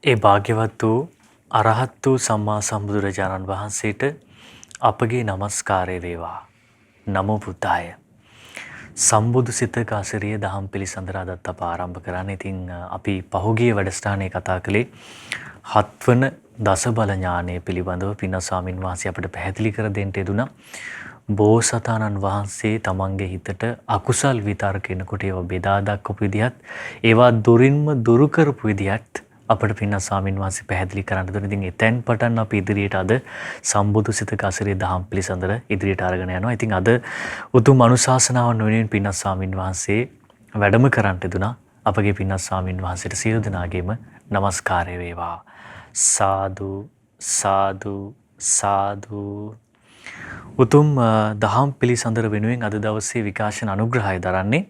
ඒ භාග්‍යවත් වූ අරහත් වූ සම්මා සම්බුදුරජාණන් වහන්සේට අපගේ নমස්කාරය වේවා. නමෝ බුද්ධාය. සම්බුදු සිතක අසිරිය දහම් පිළිසඳර අදත් අප ආරම්භ කරන්න. ඉතින් අපි පහුගිය වැඩසටහනේ කතා කළේ හත්වන දසබල ඥානය පිළිබඳව පින්වත් ස්වාමින් වහන්සේ අපිට පැහැදිලි කර දෙන්න යෙදුණා. බෝසතාණන් වහන්සේ තමන්ගේ හිතට අකුසල් විතර්ක එනකොට ඒවා බෙදා දක්වපු විදිහත් ඒවා දුරින්ම දුරු කරපු විදිහත් අපිට පින්වත් ස්වාමින් වහන්සේ පැහැදිලි කරන්න දුන්නා. ඉතින් එතෙන් පටන් අපි ඉදිරියට අද සම්බුදු සිතක අසිරිය දහම් පිළිසඳර ඉදිරියට අරගෙන යනවා. ඉතින් අද උතුම් අනුශාසනාවන් වෙනුවෙන් පින්වත් ස්වාමින් වහන්සේ වැඩම කරන්නට දුනා. අපගේ පින්වත් ස්වාමින් වහන්සේට සියලු දෙනාගේම নমස්කාරය වේවා. සාදු සාදු සාදු. උතුම් දහම් පිළිසඳර වෙනුවෙන් අද දවසේ විකාශන අනුග්‍රහය දරන්නේ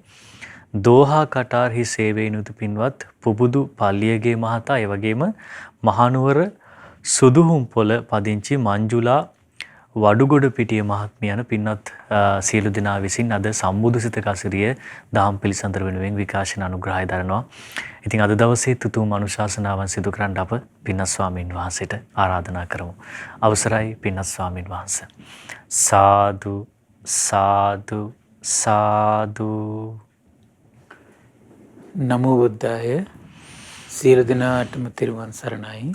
දෝහා කටාරහි සේවයනුතු පින්වත් පුබුදු පල්ලියගේ මහතා, ඒ වගේම මහනුවර සුදුහුම් පොළ පදිංචි මංජුලා වඩුගොඩ පිටිය මහත්මිය යන පින්වත් සියලු දෙනා විසින් අද සම්බුදු සිතක අසිරිය දහම් පිළිසඳර වෙනුවෙන් විකාශන අනුග්‍රහය දරනවා. ඉතින් අද දවසේ තුතුම් අනුශාසනාවන් සිදු කරන්න අප පින්වත් ස්වාමීන් වහන්සේට ආරාධනා කරමු. අවසරයි පින්වත් ස්වාමීන් වහන්සේ. සාදු සාදු සාදු. නමෝ බුද්ධාය. සියලු දෙනාටම තෙරුවන් සරණයි.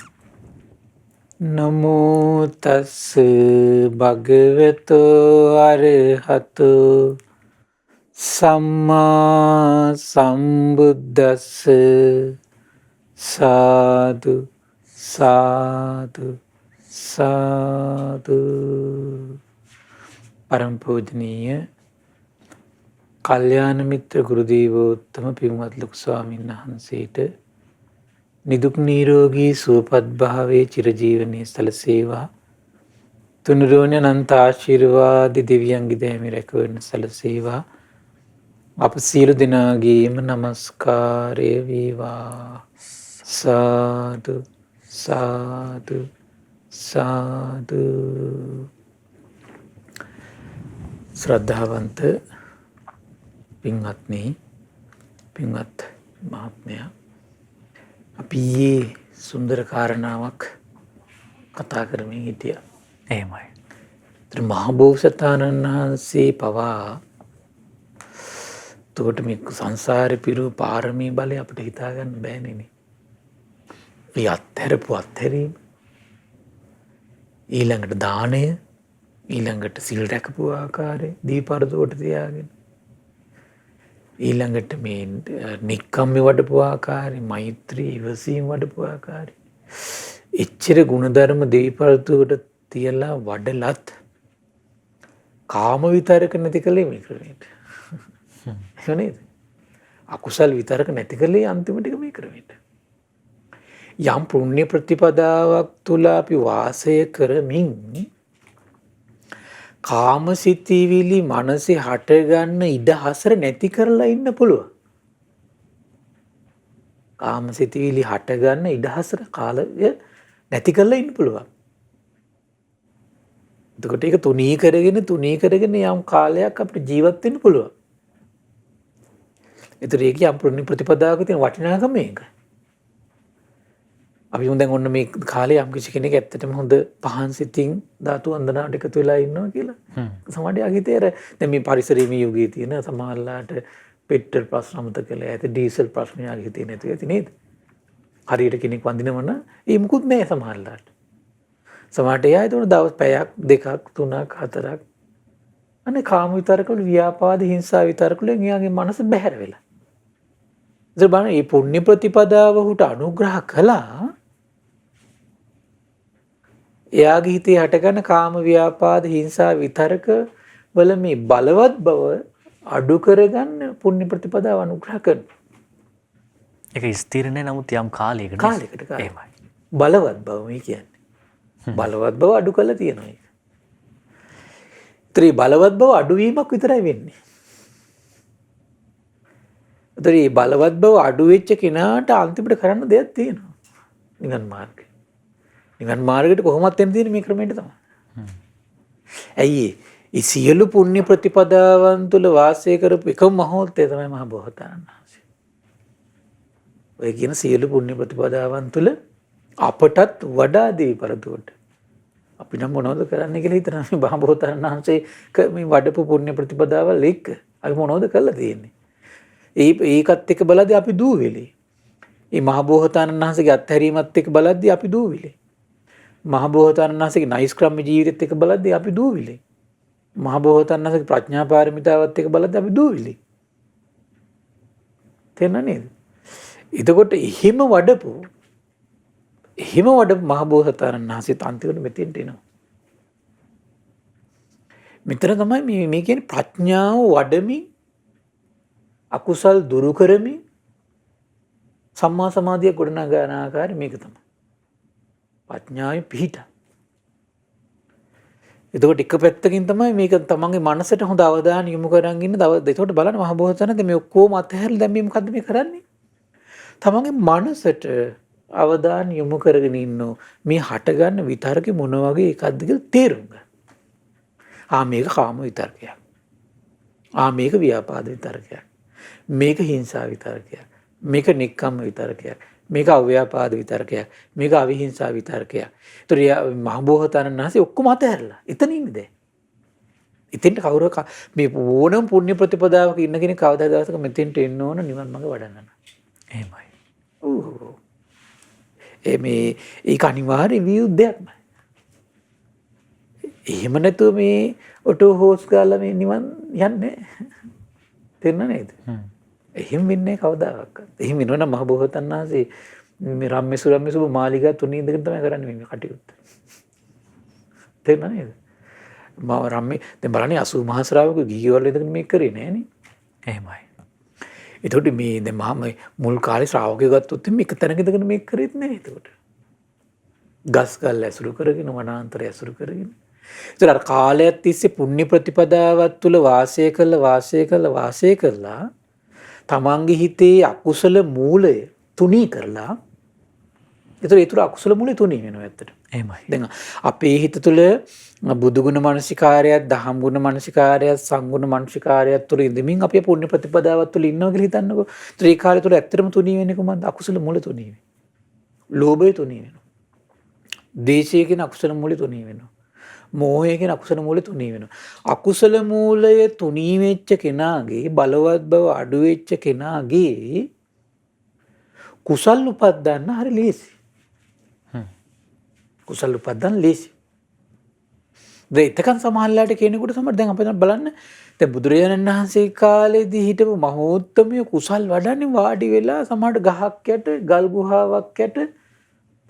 නමෝ තස් භගවතු අරහතු සම්මා සම්බුද්දස්ස. සාදු සාදු සාදු. පරම පූජනීය කල්යාණ මිත්‍ර ගුරු දේවෝත්තම පින්වත් ලොකු ස්වාමීන් වහන්සේට නිදුක් නිරෝගී සුවපත් භාවයේ චිරජීවනයේ සැලසේවා. තුනුරුවන අනන්ත ආශිර්වාද දෙවියන්ගේ දෑමි රැකවරණ සැලසේවා. අප සියලු දෙනාගේම নমස්කාරය වේවා. සාදු සාදු සාදු. ශ්‍රද්ධාවන්ත පින්වත්නි, පින්වත් මහත්මයා, අපි ඊයේ සුන්දර කාරණාවක් කතා කරමින් හිටියා. එහෙමයි. මහබෝසතාණන් වහන්සේ පවා එතකොට මේ සංසාරේ පිරු පාරමී බලය අපිට හිතා ගන්න බෑනේ. මේ අත්හැරපු අත්හැරීම, ඊළඟට දාණය, ඊළඟට සිල් රැකපු ආකාරය දීපරදෝට තියාගෙන, ඊළඟට මේ නික්කම්ම වඩපු ආකාරය, මෛත්‍රී ඉවසීම වඩපු ආකාරය, එච්චර ගුණධර්ම දීපරදෝට තියලා වඩලත් කාම විතරක නැති කළේ මේ ක්‍රමයට. එහෙම නේද? අකුසල් විතරක නැති කළේ අන්තිමට මේ ක්‍රමයට. යම් පුණ්‍ය ප්‍රතිපදාවක් තුල අපි වාසය කරමින් කාමසිතවිලි මනසේ හටගන්න ඉඩ හසර නැති කරලා ඉන්න පුළුවන්. කාමසිතවිලි හටගන්න ඉඩ හසර කාලය නැති කරලා ඉන්න පුළුවන්. එතකොට ඒක තුනී කරගෙන යම් කාලයක් අපිට ජීවත් වෙන්න පුළුවන්. ඒතර ඒකේ යම් පුණ්‍ය ප්‍රතිපදාවක තියෙන වටිනාකම මේක. අපි දැන් ඔන්න මේ කාලේ යම් කිසි කෙනෙක් ඇත්තටම හොඳ පහන් සිතින් ධාතු වන්දනාවට එකතු වෙලා ඉන්නවා කියලා. සමහරවිට අගිතේ අර දැන් මේ පරිසරීය යුගයේ තියෙන සමහරලාට පෙට්‍රල් ප්‍රශ්න අමතක කරලා ඇති ඩීසල් ප්‍රශ්න අගිතේ නැති ඇති නේද? හරියට කෙනෙක් වඳිනවනම් ඒ මුකුත් නැහැ සමහරලාට. සමහරට එයා හිතන දවස් පැයක් දෙකක් තුනක් හතරක් අනේ කාම විතරකවල ව්‍යාපාද හිංසා විතරකවල එයාගේ මනස බැහැර වෙලා. ඉතින් බලන්න මේ පුණ්‍ය ප්‍රතිපදාව උට අනුග්‍රහ කළා. එයාගේ හිතේ හටගන්න කාම ව්‍යාපාද හිංසා විතරක වල මේ බලවත් බව අඩු කරගන්න පුණ්‍ය ප්‍රතිපදාව අනුග්‍රහ කරනවා. ඒක ස්ථිර නැහැ, නමුත් යම් කාලයකට එහෙමයි. බලවත් බව මේ කියන්නේ. බලවත් බව අඩු කරලා තියෙනවා ඒක. බලවත් බව අඩුවීමක් විතරයි වෙන්නේ. ඒ බලවත් බව අඩු වෙච්ච කෙනාට අන්තිමට කරන්න දෙයක් තියෙනවා. නිවන් මාර්ගය. නිවන් මාර්ගයට කොහොමවත් එන්න තියෙන්නේ මේ ක්‍රමයට තමයි. ඇයි ඒ සියලු පුණ්‍ය ප්‍රතිපදාවන් තුළ වාසය කරපු එකම මහෝත්තය තමයි මහ බෝසතාණන් වහන්සේ. ඔය කියන සියලු පුණ්‍ය ප්‍රතිපදාවන් තුළ අපටත් වඩා දේ පරදුවට අපි නම් මොනවද කරන්න කියලා හිතනවා. මේ බාහබෝතරණ වහන්සේ මේ වඩපු පුණ්‍ය ප්‍රතිපදාවල් එක්ක අපි මොනවද කරලා තියෙන්නේ? ඒකත් එක්ක බලද්දී අපි දූවිලි. මේ මහබෝසතාණන් වහන්සේගේ අත්හැරීමත් එක්ක බලද්දී අපි දූවිලි. මහබෝසතාණන් වහන්සේගේ නෛෂ්ක්‍රම්‍ය ජීවිතයත් එක්ක බලද්දී අපි දූවිලි. මහබෝසතාණන් වහන්සේගේ ප්‍රඥා පාරමිතාවත් එක්ක බලද්දී අපි දූවිලි. තේරෙනව නේද? එතකොට එහෙම වඩපු මහබෝසතාණන් වහන්සේ අන්තිමට මෙතෙන්ට එනවා. මෙතන තමයි මේ කියන්නේ ප්‍රඥාව වඩමින් අකුසල් දුරු කරමින් සම්මා සමාධිය ගොඩනගන ආකාරය මේක තමයි. ප්‍රඥාවේ පිහිට. එතකොට එක පැත්තකින් තමයි මේක තමන්ගේ මනසට හොඳ අවධානය යොමු කරන් ඉන්න. එතකොට බලන්න මහබෝසතාණන් මේ ඔක්කොම අතහැරලා දැන් මේ මොකද්ද මේ කරන්නේ? තමන්ගේ මනසට අවධානය යොමු කරගෙන ඉන්නෝ මේ හටගන්න විතරකේ මොන වගේ එකක්ද කියලා තේරුම් ගන්න. මේක කාම විතරකයක්. මේක ව්‍යාපාද විතරකයක්. මේක හිංසා විතරකයක්. මේක නික්කම්ම විතරකයක්. මේක අව්‍යාපාද විතරකයක්. මේක අවිහිංසා විතරකයක්. ඒතර මහබෝසතාණන් වහන්සේ ඔක්කොම අතහැරලා එතන ඉන්නේ දැන්. ඉතින්ට කවුරු මේ ඕනම පුණ්‍ය ප්‍රතිපදාවක ඉන්න කෙනෙක් කවදා දවසක මෙතෙන්ට එන්න ඕන නිවන් මඟ වඩන්න. එහෙමයි. ඒක අනිවාර්ය වියුද්ධයක්ම. එහෙම නැතුව මේ ඔටෝ හෝස් ගාලා මේ නිවන් යන්නේ. තේරෙනව නේද? එහෙම වෙන්නේ කවදාවත්. එහෙම වෙනවනම් මහබෝසතාණන් වහන්සේ මේ රම්මේසු මාලිගා තුනේ ඉඳගෙන තමයි කරන්නේ මේ කටයුත්ත. තේරෙනව නේද? රම්මේ දැන් බලන්නේ 80 මහා ශ්‍රාවක ගිහිවල ඉඳගෙන මේක කරේ නෑනේ. එහෙමයි. එතකොට මේ දැන් මම මුල් කාලේ ශ්‍රාවකයෝ ගත්තොත් මේක තැනක ඉඳගෙන මේක කරෙත් නෑ එතකොට. ගස් ගල් ඇසුරු කරගෙන වනාන්තරය ඇසුරු කරගෙන. ඒතර අර කාලයක් තිස්සේ පුණ්‍ය ප්‍රතිපදාවත් තුල වාසය කළා තමන්ගේ හිතේ අකුසල මූලය තුනී කරලා ඒතර අකුසල මූලය තුනී වෙනවා ඇත්තට. එහෙමයි. දැන් අපේ හිත තුළ බුදුගුණ මානසිකාරයත්, දහම් ගුණ මානසිකාරයත්, සංගුණ මානසිකාරයත් තුළ ඉඳමින් අපි පුණ්‍ය ප්‍රතිපදාවත් තුළ ඉන්නවා කියලා හිතන්නකෝ. ඒතර ඒ කාලය තුළ ඇත්තටම තුනී වෙන්නේ කොහොමද? අකුසල මූල තුනී වෙනවා. ලෝභය තුනී වෙනවා. ද්වේෂය කියන අකුසල මූලය තුනී වෙනවා. මෝහය කියන අකුසල මූලය තුනී වෙනවා. අකුසල මූලය තුනී වෙච්ච කෙනාගේ බලවත් බව අඩු වෙච්ච කෙනාගේ කුසල් උපදින්න හරි ලේසි. කුසල් උපදින්න ලේසි. දෙයතකන් සමහරලාට කෙනෙකුට තමයි දැන් අපි බලන්න දැන් බුදුරජාණන් වහන්සේ කාලේදී හිටපු මහෝත්තමය කුසල් වඩන්නේ වාඩි වෙලා සමහර ගහක් යට ගල් ගුහාවක් යට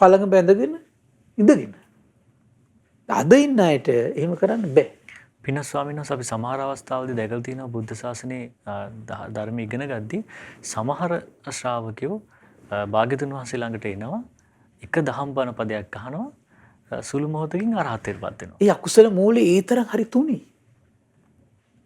පළඟ බැඳගෙන ඉඳගෙන. අද ඉන්න අයට එහෙම කරන්න බෑ. පින ස්වාමීන් වහන්සේ අපි සමහර අවස්ථාවලදී දැකලා තියෙනවා බුද්ධ ශාසනයේ ධර්ම ඉගෙන ගද්දී සමහර ශ්‍රාවකයෝ භාග්‍යතුන් වහන්සේ ළඟට එනවා එක දහම් බණ පදයක් අහනවා සුළු මොහොතකින් අරහත්ත්වයටපත් වෙනවා. ඒ අකුසල මූලයේ ඒ තරම් හරි තුනී.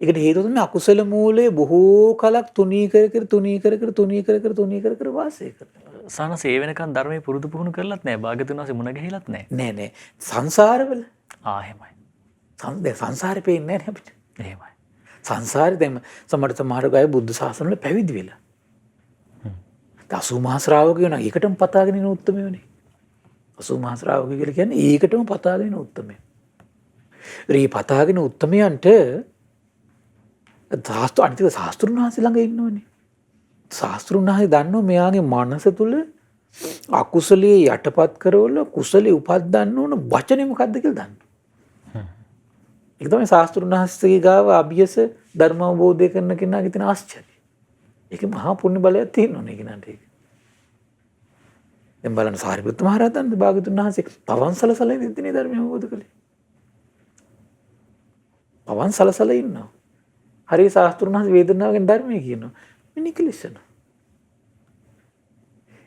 ඒකට හේතුව තමයි අකුසල මූලයේ බොහෝ කලක් තුනී කර වාසය කරනවා. සානස ඒ වෙනකන් ධර්මයේ පුරුදු පුහුණු කරලත් නැහැ. භාග්‍යතුන් වහන්සේ මුණ ගැහිලත් නැහැ. නෑ. සංසාරවල. එහෙමයි. සංසාරේ පේන්නේ නැහැ අපිට. එහෙමයි. සංසාරේ දැන් සමහර අය බුද්ධ ශාසන වල පැවිදි වෙලා. 80 මහා ශ්‍රාවකයෝ නම් ඒකටම පතාගෙන ඉන්න උත්තරමයෝනේ. 80 මහා ශ්‍රාවකයෝ කියලා කියන්නේ ඒකටම පතාගෙන ඉන්න උත්තරමයෝ. ඒ පතාගෙන උත්තරමයන්ට ශාස්ත්‍රුන් වහන්සේ ළඟ ඉන්නෝනේ. ශාස්ත්‍රුන් වහන්සේ දන්නෝ මෙයාගේ මනස තුල අකුසලයේ යටපත් කරවල කුසලයේ උපදින්න ඕන වචනේ මොකද්ද කියලා දන්නවා. ඒක තමයි ශාස්ත්‍රුන් වහන්සේගේ ගාව අභියස ධර්ම අවබෝධය කරන කෙනාගේ තියෙන ආශ්චර්යය. ඒක මහා පුණ්‍ය බලයක් තියෙනවනේ කෙනාට ඒක. දැන් බලන්න සාරිපුත්ත මහ රහතන් භාග්‍යතුන් වහන්සේ පවන් සලසල ඉඳිනේ ධර්ම අවබෝධ කළේ. පවන් සලසල ඉන්නවා. හරි ශාස්ත්‍රුන් වහන්සේ වේදනාවෙන් ධර්මයේ කියනවා. මිනිකලිසන.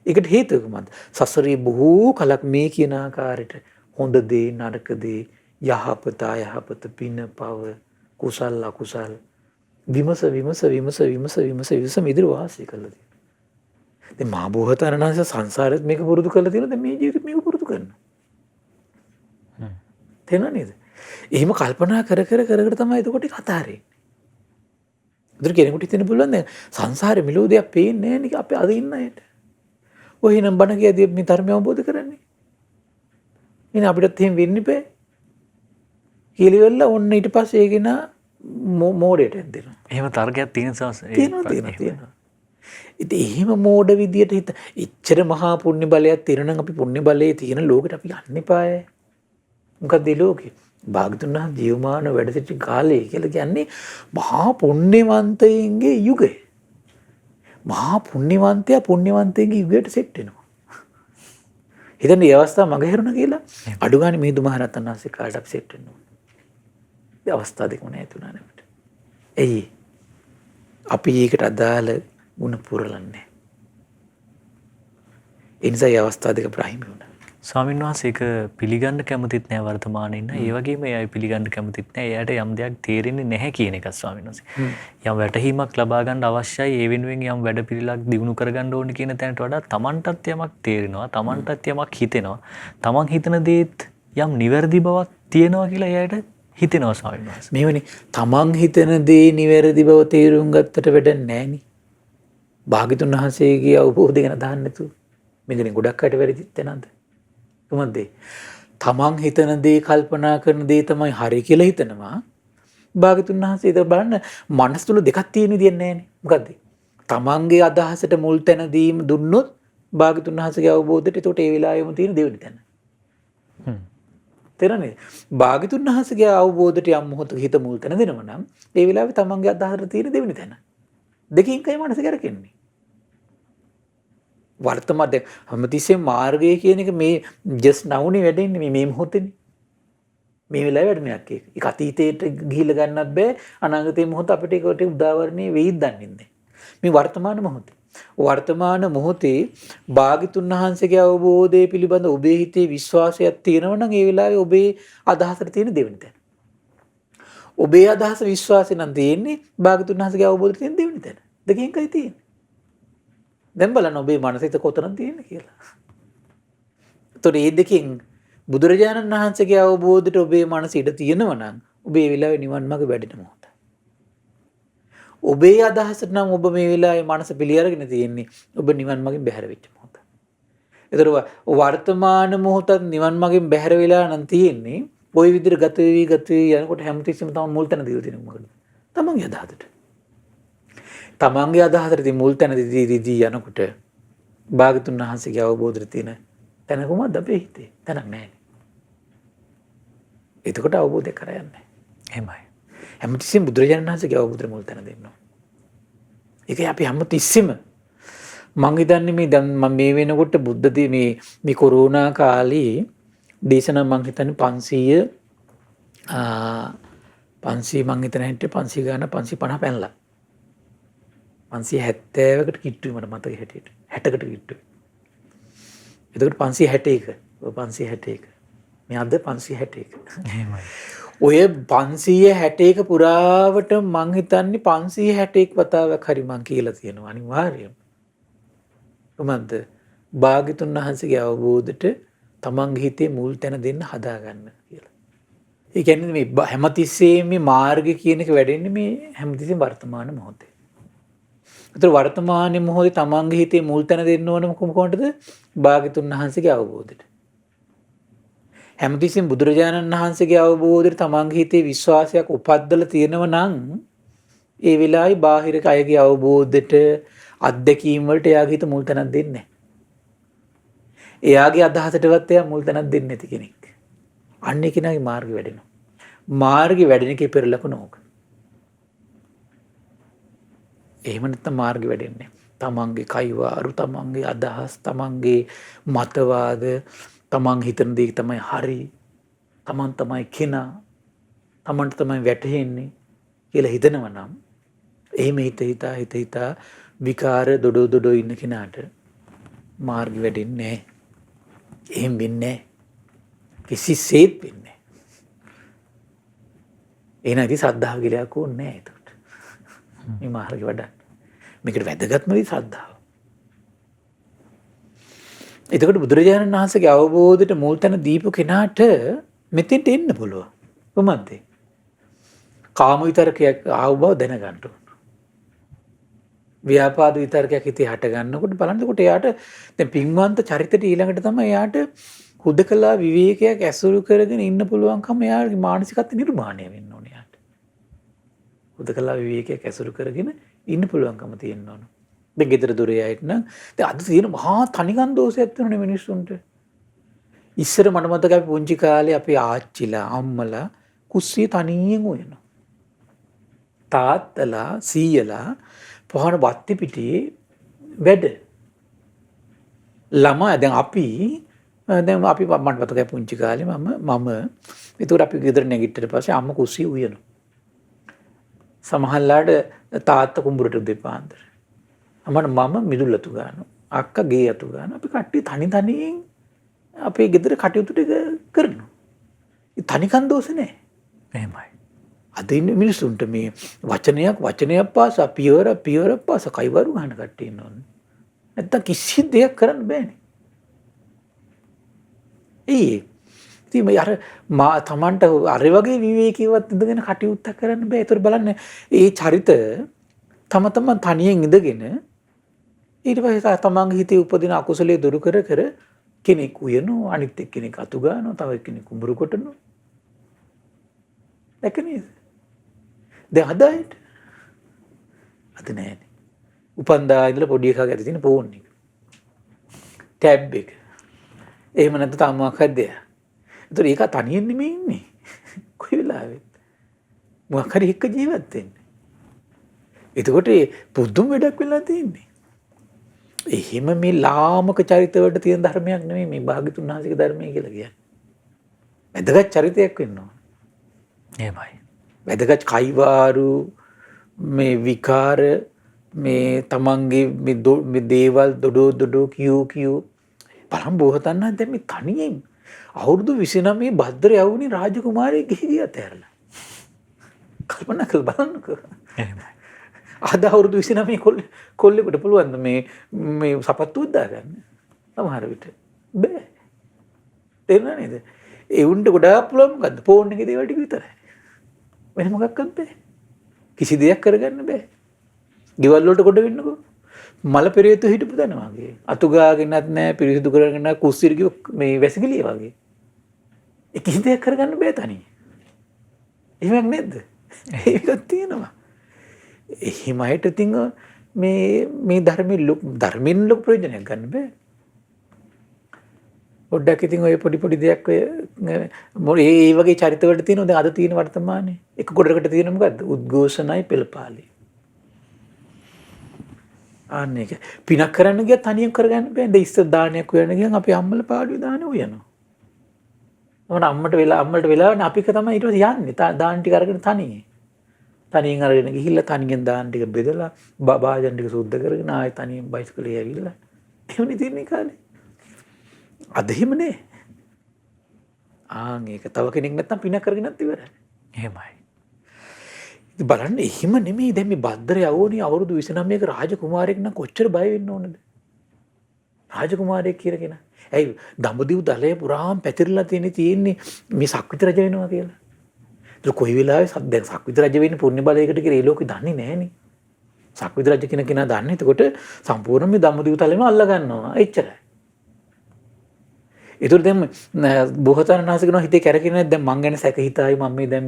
ඒකට හේතුව කොහොමද? සසරේ බොහෝ කලක් මේ කියන ආකාරයට හොඳ දේ නරක දේ යහපත පින පව කුසල අකුසල විමස ඉදිරි වාසය කළා. දැන් මහ බෝසතාණන් වහන්සේ සංසාරෙත් මේක පුරුදු කරලා තියෙනවා. දැන් මේ ජීවිතෙත් මේක පුරුදු කරනවා. තේරෙනව නේද? එහෙම කල්පනා කර තමයි එතකොට කතාරේ. ඒතර කෙනෙකුට හිතෙන්න පුළුවන් දැන් සංසාරේ මිලෝ දෙයක් පේන්නේ නැහැ නේ අපි අද ඉන්න අයට. ඔය නම් බණ කියදී මේ ධර්මය අවබෝධ කරන්නේ. ඉතින් අපිටත් එහෙම වෙන්න බෑ. කියලා ඔන්න ඊට පස්සේ ඒකේන මෝඩයට ඇද්දෙනවා. එහෙම තර්කයක් තියෙන සස් තියෙනවා. ඉතින් එහෙම මෝඩ විදියට හිත එච්චර මහා පුණ්‍ය බලයක් තියෙනවා නම් අපි පුණ්‍ය බලයේ තියෙන ලෝකෙට අපි යන්න එපාය. මොකද මේ ලෝකේ භාගතුන් වහන්සේ ජීවමාන වැඩ සිටි කාලය කියලා කියන්නේ මහා පුණ්‍යවන්තයින්ගේ යුගය. මහා පුණ්‍යවන්තයා පුණ්‍යවන්තයින්ගේ යුගයට සෙට් වෙනවා. හිතන්නේ මේ අවස්ථාව මග හැරුණා කියලා අඩු ගානේ මිහිඳු මහ රහතන් වහන්සේ කාලට අපි සෙට් වෙනවා. ඒ අවස්ථා දෙකම නැති වුණා නෙමෙයි. එයි අපි ඒකට අදාළ ගුණ පුරලන්නේ. ඒ නිසා මේ අවස්ථා දෙක ප්‍රහිම වුණා. ස්වාමීන් වහන්සේ ඒක පිළිගන්න කැමතිත් නැහැ වර්තමානයේ ඉන්න. ඒ වගේම එයයි පිළිගන්න කැමතිත් නැහැ. එයාට යම් දෙයක් තේරෙන්නේ නැහැ කියන එක ස්වාමීන් වහන්සේ. යම් වැටහීමක් ලබා ගන්න අවශ්‍යයි. ඒ වෙනුවෙන් යම් වැඩපිළිවෙලක් දිනු කරගන්න ඕනේ කියන තැනට වඩා තමන්ටත් යමක් තේරෙනවා. තමන්ටත් යමක් හිතෙනවා. තමන් හිතන දේත් යම් නිවැරදි බවක් තියෙනවා කියලා එයාට හිතෙනවා ස්වාමීන් වහන්සේ. මේවනේ තමන් හිතන දේ නිවැරදි බව තේරුම් ගත්තට වැඩක් නැහැ නේ. භාග්‍යතුන් වහන්සේගේ අවබෝධය ගැන දාන්න නැතුව මේකනේ ගොඩක් අයට වැරදිත් නැන්ද? කොහොමද? තමන් හිතන දේ කල්පනා කරන දේ තමයි හරි කියලා හිතනවා. භාග්‍යතුන් වහන්සේ ඒක බලන්න මනස තුල දෙකක් තියෙන විදියක් නැහැනේ. මොකද්ද? තමන්ගේ අදහසට මුල් තැන දීම දුන්නොත් භාග්‍යතුන් වහන්සේගේ අවබෝධයට ඒකට ඒ වෙලාවෙම තියෙන දෙවෙනි තැන. තේරෙනවද? භාග්‍යතුන් වහන්සේගේ අවබෝධයට යම් මොහොතක හිත මුල් තැන දෙනවා නම් ඒ වෙලාවේ තමන්ගේ අදහසට තියෙන දෙවෙනි තැන. දෙකින් කයි මනස කරකෙන්නේ. වර්තමාන දැන් හැමතිස්සෙම මාර්ගය කියන එක මේ ජස්ට් නවුනේ වැඩෙන්නේ මේ මොහොතේනේ. මේ වෙලාවේ වැඩෙන එකක් ඒක. ඒක අතීතයට ගිහිල්ලා ගන්නත් බෑ. අනාගතයේ මොහොත අපිට ඒකට උදාවරණේ වෙයිද දන්නේ නැහැ. මේ වර්තමාන මොහොතේ. වර්තමාන මොහොතේ භාග්‍යතුන් වහන්සේගේ අවබෝධය පිළිබඳ ඔබේ හිතේ විශ්වාසයක් තියෙනවා නම් ඒ වෙලාවේ ඔබේ අදහසට තියෙන දෙවෙනි තැන. ඔබේ අදහස විශ්වාසය නම් තියෙන්නේ භාග්‍යතුන් වහන්සේගේ අවබෝධයට තියෙන දෙවෙනි තැන. දෙකෙන් කයි තියෙන්නේ. දැන් බලන්න ඔබේ මනසිත කොතනද තියෙන්නේ කියලා. ඒතකොට මේ දෙකෙන් බුදුරජාණන් වහන්සේගේ අවබෝධයට ඔබේ මනස ඉඩ තියෙනවා නම් ඔබේ වෙලාවේ නිවන් මාර්ග වැඩෙන මොහොත. ඔබේ අදහසට නම් ඔබ මේ වෙලාවේ මනස පිළිඅරගෙන තියෙන්නේ ඔබ නිවන් මාර්ගෙන් බැහැර වෙච්ච මොහොත. ඒතකොට වර්තමාන මොහොතත් නිවන් මාර්ගෙන් බැහැර වෙලා නම් තියෙන්නේ ওই විදිහට ගත වෙවි යනකොට හැමතිස්සෙම තමයි මුල් තැන දීලා තියෙන්නේ මොකද? තමන්ගේ අදහසට. තමන්ගේ අදහසට මුල් තැන දී යනකොට භාග්‍යතුන් වහන්සේගේ අවබෝධයට තියෙන තැන කොහොමද අපේ හිතේ? තැනක් නැහැ. එතකොට අවබෝධය කරයන්නේ. එහෙමයි. හැමතිස්සෙම බුදුරජාණන් වහන්සේගේ අවබෝධයට මුල් තැන දෙන්න ඕන. ඒකයි අපි හැමතිස්සෙම මං හිතන්නේ මේ දැන් මම මේ වෙනකොට බුද්ධ මේ කොරෝනා කාලේ දේශනා මං හිතන්නේ 500 මං හිතන හැටියට 500 ගාන 550 පැනලා 570කට කිට්ටුයි මට මතක හැටියට 60කට කිට්ටුයි. එතකොට 561 මේ අද 561. එහෙමයි. ඔය 561 පුරාවට මං හිතන්නේ 561 වතාවක් හරි මං කියලා තියෙනවා අනිවාර්යයෙන්. කොහොමද? භාග්‍යතුන් වහන්සේගේ අවබෝධයට තමන්ගේ හිතේ මුල් තැන දෙන්න හදාගන්න කියලා. ඒ කියන්නේ මේ හැමතිස්සෙම මේ මාර්ගය කියන එක වැඩෙන්නේ මේ හැමතිස්සෙම වර්තමාන මොහොතේ. ඒතර වර්තමාන මොහොතේ තමන්ගේ හිතේ මුල් තැන දෙන්න ඕන කොහොමද? භාග්‍යතුන් වහන්සේගේ අවබෝධයට. හැමතිස්සෙම බුදුරජාණන් වහන්සේගේ අවබෝධයට තමන්ගේ හිතේ විශ්වාසයක් උපද්දලා තියෙනවා නම් ඒ වෙලාවේ බාහිර කයගේ අවබෝධයට අත්දැකීම් වලට එයාගේ හිත මුල් තැනක් දෙන්නේ නැහැ. එයාගේ අදහසටවත් එයා මුල් තැනක් දෙන්නේ නැති කෙනෙක්. අන්න ඒ කෙනාගේ මාර්ගය වැඩෙනවා. මාර්ගය වැඩෙන එකේ පෙර ලකුණ ඕක. එහෙම නැත්නම් මාර්ගය වැඩෙන්නේ නැහැ. තමන්ගේ කයිවාරු, තමන්ගේ අදහස්, තමන්ගේ මතවාද, තමන් හිතන දේ තමයි හරි. තමන් තමයි කෙනා. තමන්ට තමයි වැටහෙන්නේ කියලා හිතනවා නම් එහෙම හිත විකාර දොඩෝ ඉන්න කෙනාට මාර්ගය වැඩෙන්නේ නැහැ. එහෙම වෙන්නේ නැහැ. කිසිසේත් වෙන්නේ නැහැ. එහෙනම් ඉතින් සද්ධාව කියලා කොන්නේ නැහැ ඒකට. මේ මාර්ගය වඩන්න. මේකට වැදගත්ම දේ සද්ධාව. එතකොට බුදුරජාණන් වහන්සේගේ අවබෝධයට මුල් තැන දීපු කෙනාට මෙතෙන්ට එන්න පුළුවන්. කොහොමද? කාම විතරකයක් ආව බව දැනගන්න ඕන. ව්‍යාපාද විතරකයක් හිතේ හට ගන්නකොට බලන්නකොට එයාට දැන් පින්වන්ත චරිතයට ඊළඟට තමයි එයාට හුදකලා විවේකයක් ඇසුරු කරගෙන ඉන්න පුළුවන්කම එයාගේ මානසිකත්ව නිර්මාණය වෙන්න ඕනේ යාට. හුදකලා විවේකයක් ඇසුරු කරගෙන ඉන්න පුළුවන්කම තියෙන්න ඕන. දැන් ගෙදර දොරේ ආයෙත් නම් දැන් අද තියෙන මහා තනිකන් දෝෂයක් තියෙනනේ මිනිස්සුන්ට. ඉස්සර මට මතකයි අපි පුංචි කාලේ අපේ ආච්චිලා අම්මලා කුස්සිය තනියෙන් උයනවා. තාත්තලා සීයලා පහන බත්ති පිටියේ වැඩ. ළමයි දැන් අපි මට මතකයි පුංචි කාලේ මම ඒතකොට අපි ගෙදර නැගිටිට පස්සේ අම්ම කුස්සිය උයනවා. සමහරලාට තාත්තා කුඹුරට දෙපාන්දර. මම මිදුල් අතු ගන්නවා. අක්කා ගේ අතු ගන්නවා. අපි කට්ටිය තනියෙන් අපේ ගෙදර කටයුතු ටික කරනවා. ඒ තනිකන් දෝෂ නෑ. එහෙමයි. අද ඉන්න මිනිස්සුන්ට මේ වචනයක් පාසා පියවර පාසා කයිවරු ගන්න කට්ටිය ඉන්නවනේ. නැත්තම් කිසි දෙයක් කරන්න බෑනේ. ඉතින් අර තමන්ට අර වගේ විවේකීවත් ඉඳගෙන කටයුත්තක් කරන්න බෑ. ඒතර බලන්න ඒ චරිත තම තනියෙන් ඉඳගෙන ඊට පස්සේ තමන්ගේ හිතේ උපදින අකුසලයේ දුරු කර කෙනෙක් උයනවා, අනිත් එක්කෙනෙක් අතු ගන්නවා, තව එක්කෙනෙක් කුඹුරු කොටනවා. දැක නේද? දැන් අද නෑනේ. උපන්දා ඉඳලා පොඩි එකා ගැද තියෙන ෆෝන් එක. ටැබ් එක. එහෙම නැත්නම් තාමක් හදේ. ඒතර ඒක තනියෙන් නෙමෙයි ඉන්නේ. කොයි වෙලාවෙත්. මොකක් හරි එක්ක ජීවත් වෙන්නේ. එතකොට පුදුම වැඩක් වෙලා තියෙන්නේ. එහෙම මේ ලාමක චරිතවලට තියෙන ධර්මයක් නෙමෙයි මේ භාග්‍යතුන් වහන්සේගේ ධර්මය කියලා කියන්නේ. වැදගත් චරිතයක් වෙන්න ඕන. එහෙමයි. වැදගත් කයිවාරු මේ විකාර මේ තමන්ගේ මේ දේවල් දොඩෝ කියූ බලන් බොහෝතන්න දැන් මේ තනියෙන් අවුරුදු 29 භද්‍ර යවුණි රාජකුමාරයෙක් ගිහින් ඇතැරලා. කල්පනා කරලා බලන්නකෝ. එහෙමයි. අද අවුරුදු 29 කොල්ලෙකුට පුළුවන් මේ සපත්තු දාගන්න. සමහර විට බෑ. තේරුණා නේද? ඒ උන්ට ගොඩාක් පුළුවන් මොකද්ද? ෆෝන් එකේ දේවල් ටික විතරයි. වෙන මොකක්වත් බෑ. කිසි දෙයක් කරගන්න බෑ. ගෙවල් වලට කොට වෙන්නකෝ. මල පෙරේත හිටපු දන වගේ. අතු ගාගෙනත් නෑ, පිරිසිදු කරගෙන නෑ, කුස්සියට ගිය මේ වැසිකිළිය වගේ. ඒ කිසි දෙයක් කරගන්න බෑ තනියෙන්. එහෙමක් නේද? ඒකක් තියෙනවා. එහෙම අයට ඉතින් මේ ධර්මයෙන් ලොකු ප්‍රයෝජනයක් ගන්න බෑ. පොඩ්ඩක් ඉතින් ඔය පොඩි දෙයක් ඔය ඒ වගේ චරිතවලට තියෙනවා. දැන් අද තියෙන වර්තමානයේ එක කොටකට තියෙන මොකද්ද? උද්ඝෝෂණයි පෙළපාලි. අන්න ඒක. පිනක් කරන්න ගියත් තනියෙන් කරගන්න බෑ. දැන් ඉස්සර දානයක් හොයන්න ගියන් අපි අම්මලා පාඩුවේ දාන හොයනවා. අම්මට වෙලාවනේ අපි තමයි ඊට පස්සේ යන්නේ. දාන ටික අරගෙන තනියෙන් අරගෙන ගිහිල්ලා තනියෙන් දාන ටික බෙදලා භාජන ටික සුද්ධ කරගෙන ආයෙ තනියෙන් බයිසිකලේ ඇවිල්ලා එහෙමනේ තියෙන්නේ කාලේ. අද එහෙම නේ. ඒක තව කෙනෙක් නැත්තම් පින කරගෙනත් ඉවරයි. එහෙමයි. ඉතින් බලන්න එහෙම නෙමෙයි දැන් මේ භද්‍ර යවෝනේ අවුරුදු 29ක රාජකුමාරයෙක් නම් කොච්චර බය වෙන්න ඕනද? රාජකුමාරයෙක් කියලාගෙන. ඇයි දඹදිව් දලය පුරාම පැතිරලා තියෙන්නේ මේ සක්විති රජ වෙනවා කියලා. ඒක කොයි වෙලාවෙ දැන් සක්විති රජ වෙන්නේ පුණ්‍ය බලයකට කියලා ඒ ලෝකෙ දන්නේ නැහනේ. සක්විති රජ කෙනා දන්නේ. එතකොට සම්පූර්ණ මේ දඹදිව් තලෙම අල්ල ගන්නවා. එච්චරයි. ඒතර දැන් බොහෝතන නාසිකන හිතේ කැරකෙන්නේ නැද්ද? දැන් මං ගැන සැක හිතායි මම මේ දැන්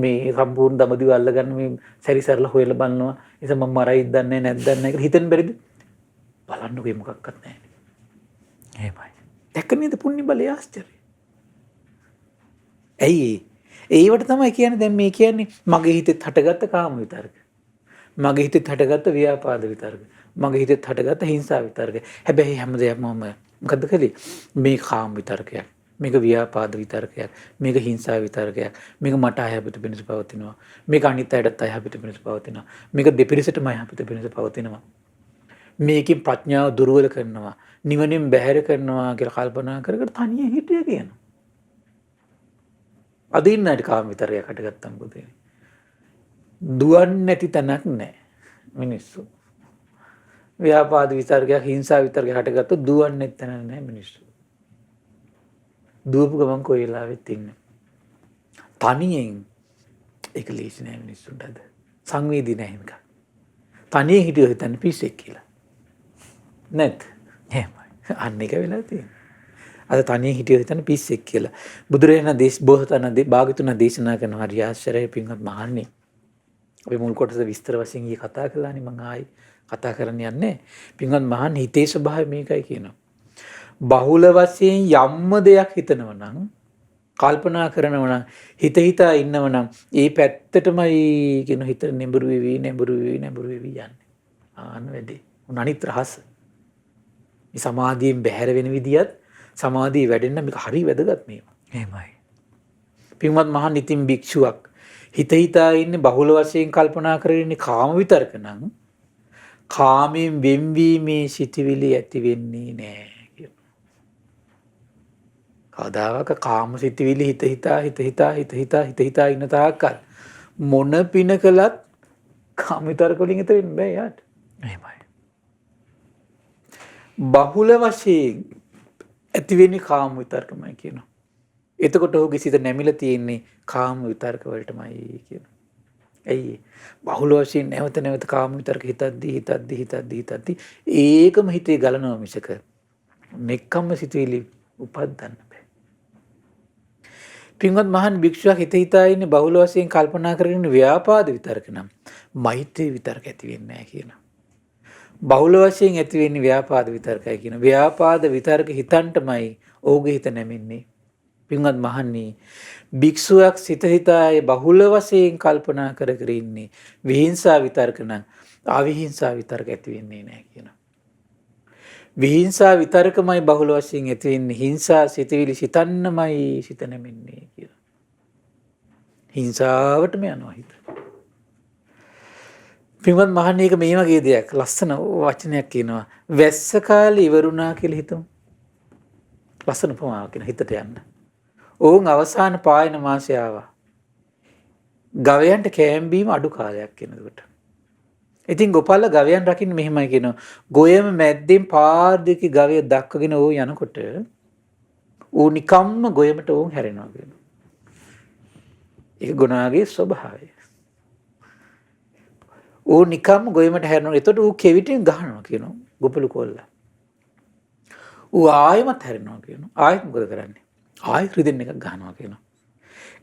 මේ සම්පූර්ණ දඹදිව අල්ල ගන්න මේ සැරිසරලා හොයලා බලනවා. ඒක මම මරයිද දන්නේ නැද්ද කියලා හිතෙන් බැරිද? බලන්නකෝ ඒ මොකක්වත් නැහැ. එහෙමයි. දැක්ක නේද පුණ්‍ය බලය ආශ්චර්යය. ඇයි ඒවට තමයි කියන්නේ දැන් මේ කියන්නේ මගේ හිතෙත් හටගත්ත කාම විතරක. මගේ හිතෙත් හටගත්ත ව්‍යාපාද විතරක. මගේ හිතෙත් හටගත්ත හිංසා විතරක. හැබැයි හැමදේම මම මොකද්ද කළේ? මේ කාම විතරකයක්. මේක ව්‍යාපාද විතරකයක්. මේක හිංසා විතරකයක්. මේක මට අයහපත පිණිස පවතිනවා. මේක අනිත් අයටත් අයහපත පිණිස පවතිනවා. මේක දෙපිරිසටම අයහපත පිණිස පවතිනවා. මේකෙන් ප්‍රඥාව දුර්වල කරනවා. නිවනින් බැහැර කරනවා කියලා කල්පනා කර තනියෙන් හිටිය කියනවා. අද ඉන්න අයට කාම විතරයක් හටගත්තම පුතේ. දුවන්නේ නැති තැනක් නැහැ මිනිස්සු. ව්‍යාපාද විතරකයක් හිංසා විතරකයක් හටගත්තොත් දුවන්නේ නැති තැනක් නැහැ මිනිස්සු. දුවපු ගමන් කොයි වෙලාවෙත් ඉන්නේ. තනියෙන් ඒක ලීසි නැහැ මිනිස්සුන්ට අද. සංවේදී නැහැ මේක. තනියෙන් හිටියොත් හිතන්නේ පිස්සෙක් කියලා. නැත්. එහෙමයි. අන්න එක වෙලා තියෙනවා. අද තනියෙන් හිටියොත් හිතන්න පිස්සෙක් කියලා. බුදුරජාණන් බෝසතාණන් භාග්‍යවතුන් දේශනා කරන හරි ආශ්චර්යයි පින්වත් මහන්නේ. අපි මුල් කොටස විස්තර වශයෙන් ඊ කතා කළානේ මම ආයි කතා කරන්න යන්නේ. පින්වත් මහන්නේ හිතේ ස්වභාවය මේකයි කියනවා. බහුල වශයෙන් යම්ම දෙයක් හිතනවා නම් කල්පනා කරනවා නම් හිතා ඉන්නවා නම් ඒ පැත්තටමයි කියන හිත නෙඹුරු වෙවි යන්නේ. ආන වැඩි. උන් අනිත් රහස. මේ සමාධියෙන් බැහැර වෙන විදියත් සමාධිය වැඩෙන්න මේක හරි වැදගත් මේවා. එහෙමයි. පින්වත් මහන් ඉතින් භික්ෂුවක් හිතා ඉන්නේ බහුල වශයෙන් කල්පනා කරගෙන ඉන්නේ කාම විතරක නම් කාමයෙන් වෙන්වීමේ සිටිවිලි ඇති වෙන්නේ නැහැ. කවදාක කාම සිතිවිලි හිත හිතා ඉන්න තාක්කල් මොන පින කළත් කාම විතරක වලින් ඈත වෙන්න බෑ යාට. එහෙමයි. බහුල වශයෙන් ඇති වෙන්නේ කාම විතරකමයි කියනවා. එතකොට ඔහුගේ සිත නැමිලා තියෙන්නේ කාම විතරක වලටමයි කියනවා. ඇයි? බහුල වශයෙන් නැවත කාම විතරක හිතද්දි ඒකම හිතේ ගලනවා මිසක නෙක්කම්ම සිතුවිලි උපදින්න. පින්වත් මහන් භික්ෂුවක් හිතා ඉන්නේ බහුල වශයෙන් කල්පනා කරගෙන ව්‍යාපාද විතරක නම් මෛත්‍රී විතරක ඇති වෙන්නේ නැහැ කියනවා. බහුල වශයෙන් ඇති වෙන්නේ ව්‍යාපාද විතරකයි කියනවා. ව්‍යාපාද විතරක හිතන්ටමයි ඕගේ හිත නැමෙන්නේ. පින්වත් මහන්නේ භික්ෂුවක් හිතායේ බහුල වශයෙන් කල්පනා කර ඉන්නේ විහිංසා විතරක නම් අවිහිංසා විතරක ඇති වෙන්නේ නැහැ කියනවා. විහිංසා විතරකමයි බහුල වශයෙන් ඇති වෙන්නේ. හිංසා සිතවිලි සිතන්නමයි සිත නැමෙන්නේ කියලා. හිංසාවටම යනවා හිත. පින්වත් මහන්නේ එක මේ වගේ දෙයක් ලස්සන වචනයක් කියනවා. වැස්ස කාලේ ඉවරුණා කියලා හිතමු. ලස්සන උපමාවක් කියන හිතට යන්න. ඕන් අවසාන පායන මාසය ආවා. ගවයන්ට කෑම බීම අඩු කාලයක් වෙනකොට. ඉතින් ගෝපාල ගවයන් රකින්න මෙහෙමයි කියනවා. ගොයම මැද්දෙන් පාර දෙකේ ගවය දක්වගෙන ඕ යනකොට ඌ නිකම්ම ගොයමට ඕන් හැරෙනවා කියනවා. ඒක ගුණාගේ ස්වභාවය. ඌ නිකම්ම ගොයමට හැරෙනවා. එතකොට ඌ කෙවිටින් ගහනවා කියනවා ගොපලු කොල්ලා. ඌ ආයෙමත් හැරෙනවා කියනවා. ආයෙත් මොකද කරන්නේ? ආයෙ රිදෙන් එකක් ගහනවා කියනවා.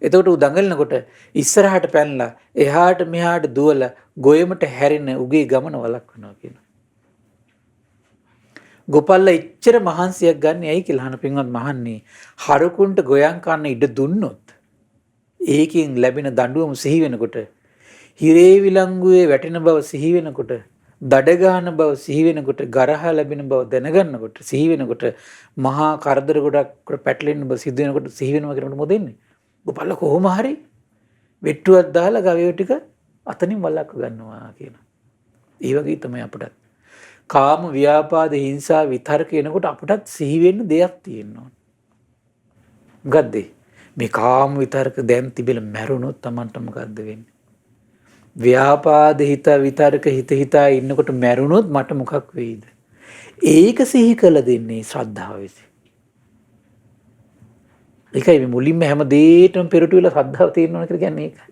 එතකොට ඌ දඟලනකොට ඉස්සරහට පැනලා එහාට මෙහාට දුවලා ගොයමට හැරෙන උගේ ගමන වළක්වනවා කියනවා. ගෝපල්ලා එච්චර මහන්සියක් ගන්න ඇයි කියලා අහන පින්වත් මහන්නේ හරකුන්ට ගොයන් කන්න ඉඩ දුන්නොත් ඒකෙන් ලැබෙන දඬුවම සිහි වෙනකොට හිරේ විලංගුවේ වැටෙන බව සිහි වෙනකොට දඩ ගන්න බව සිහි වෙනකොට ගරහා ලැබෙන බව දැනගන්නකොට සිහි වෙනකොට මහා කරදර ගොඩක් පැටලෙන්න බව සිද්ධ වෙනකොට සිහි වෙනවා කියනකොට මොකද වෙන්නේ? ගෝපල්ලා කොහොම හරි වෙට්ටුවක් දාලා ගවයෝ ටික අතනින් වළක්ව ගන්නවා කියනවා. ඒ වගේ තමයි අපටත් කාම ව්‍යාපාද හිංසා විතරක එනකොට අපටත් සිහි වෙන්න දෙයක් තියෙනවා. මොකද්ද? මේ කාම විතරක දැන් තිබෙලා මැරුණොත් Tamanට මොකද්ද වෙන්නේ? ව්‍යාපාද විතරක හිතා ඉන්නකොට මැරුණොත් මට මොකක් වෙයිද? ඒක සිහි කළ දෙන්නේ ශ්‍රද්ධාව විසින්. ඒකයි මේ මුලින්ම හැම දෙයකටම පෙරටු වෙලා ශ්‍රද්ධාව තියෙනවා කියලා කියන්නේ ඒකයි.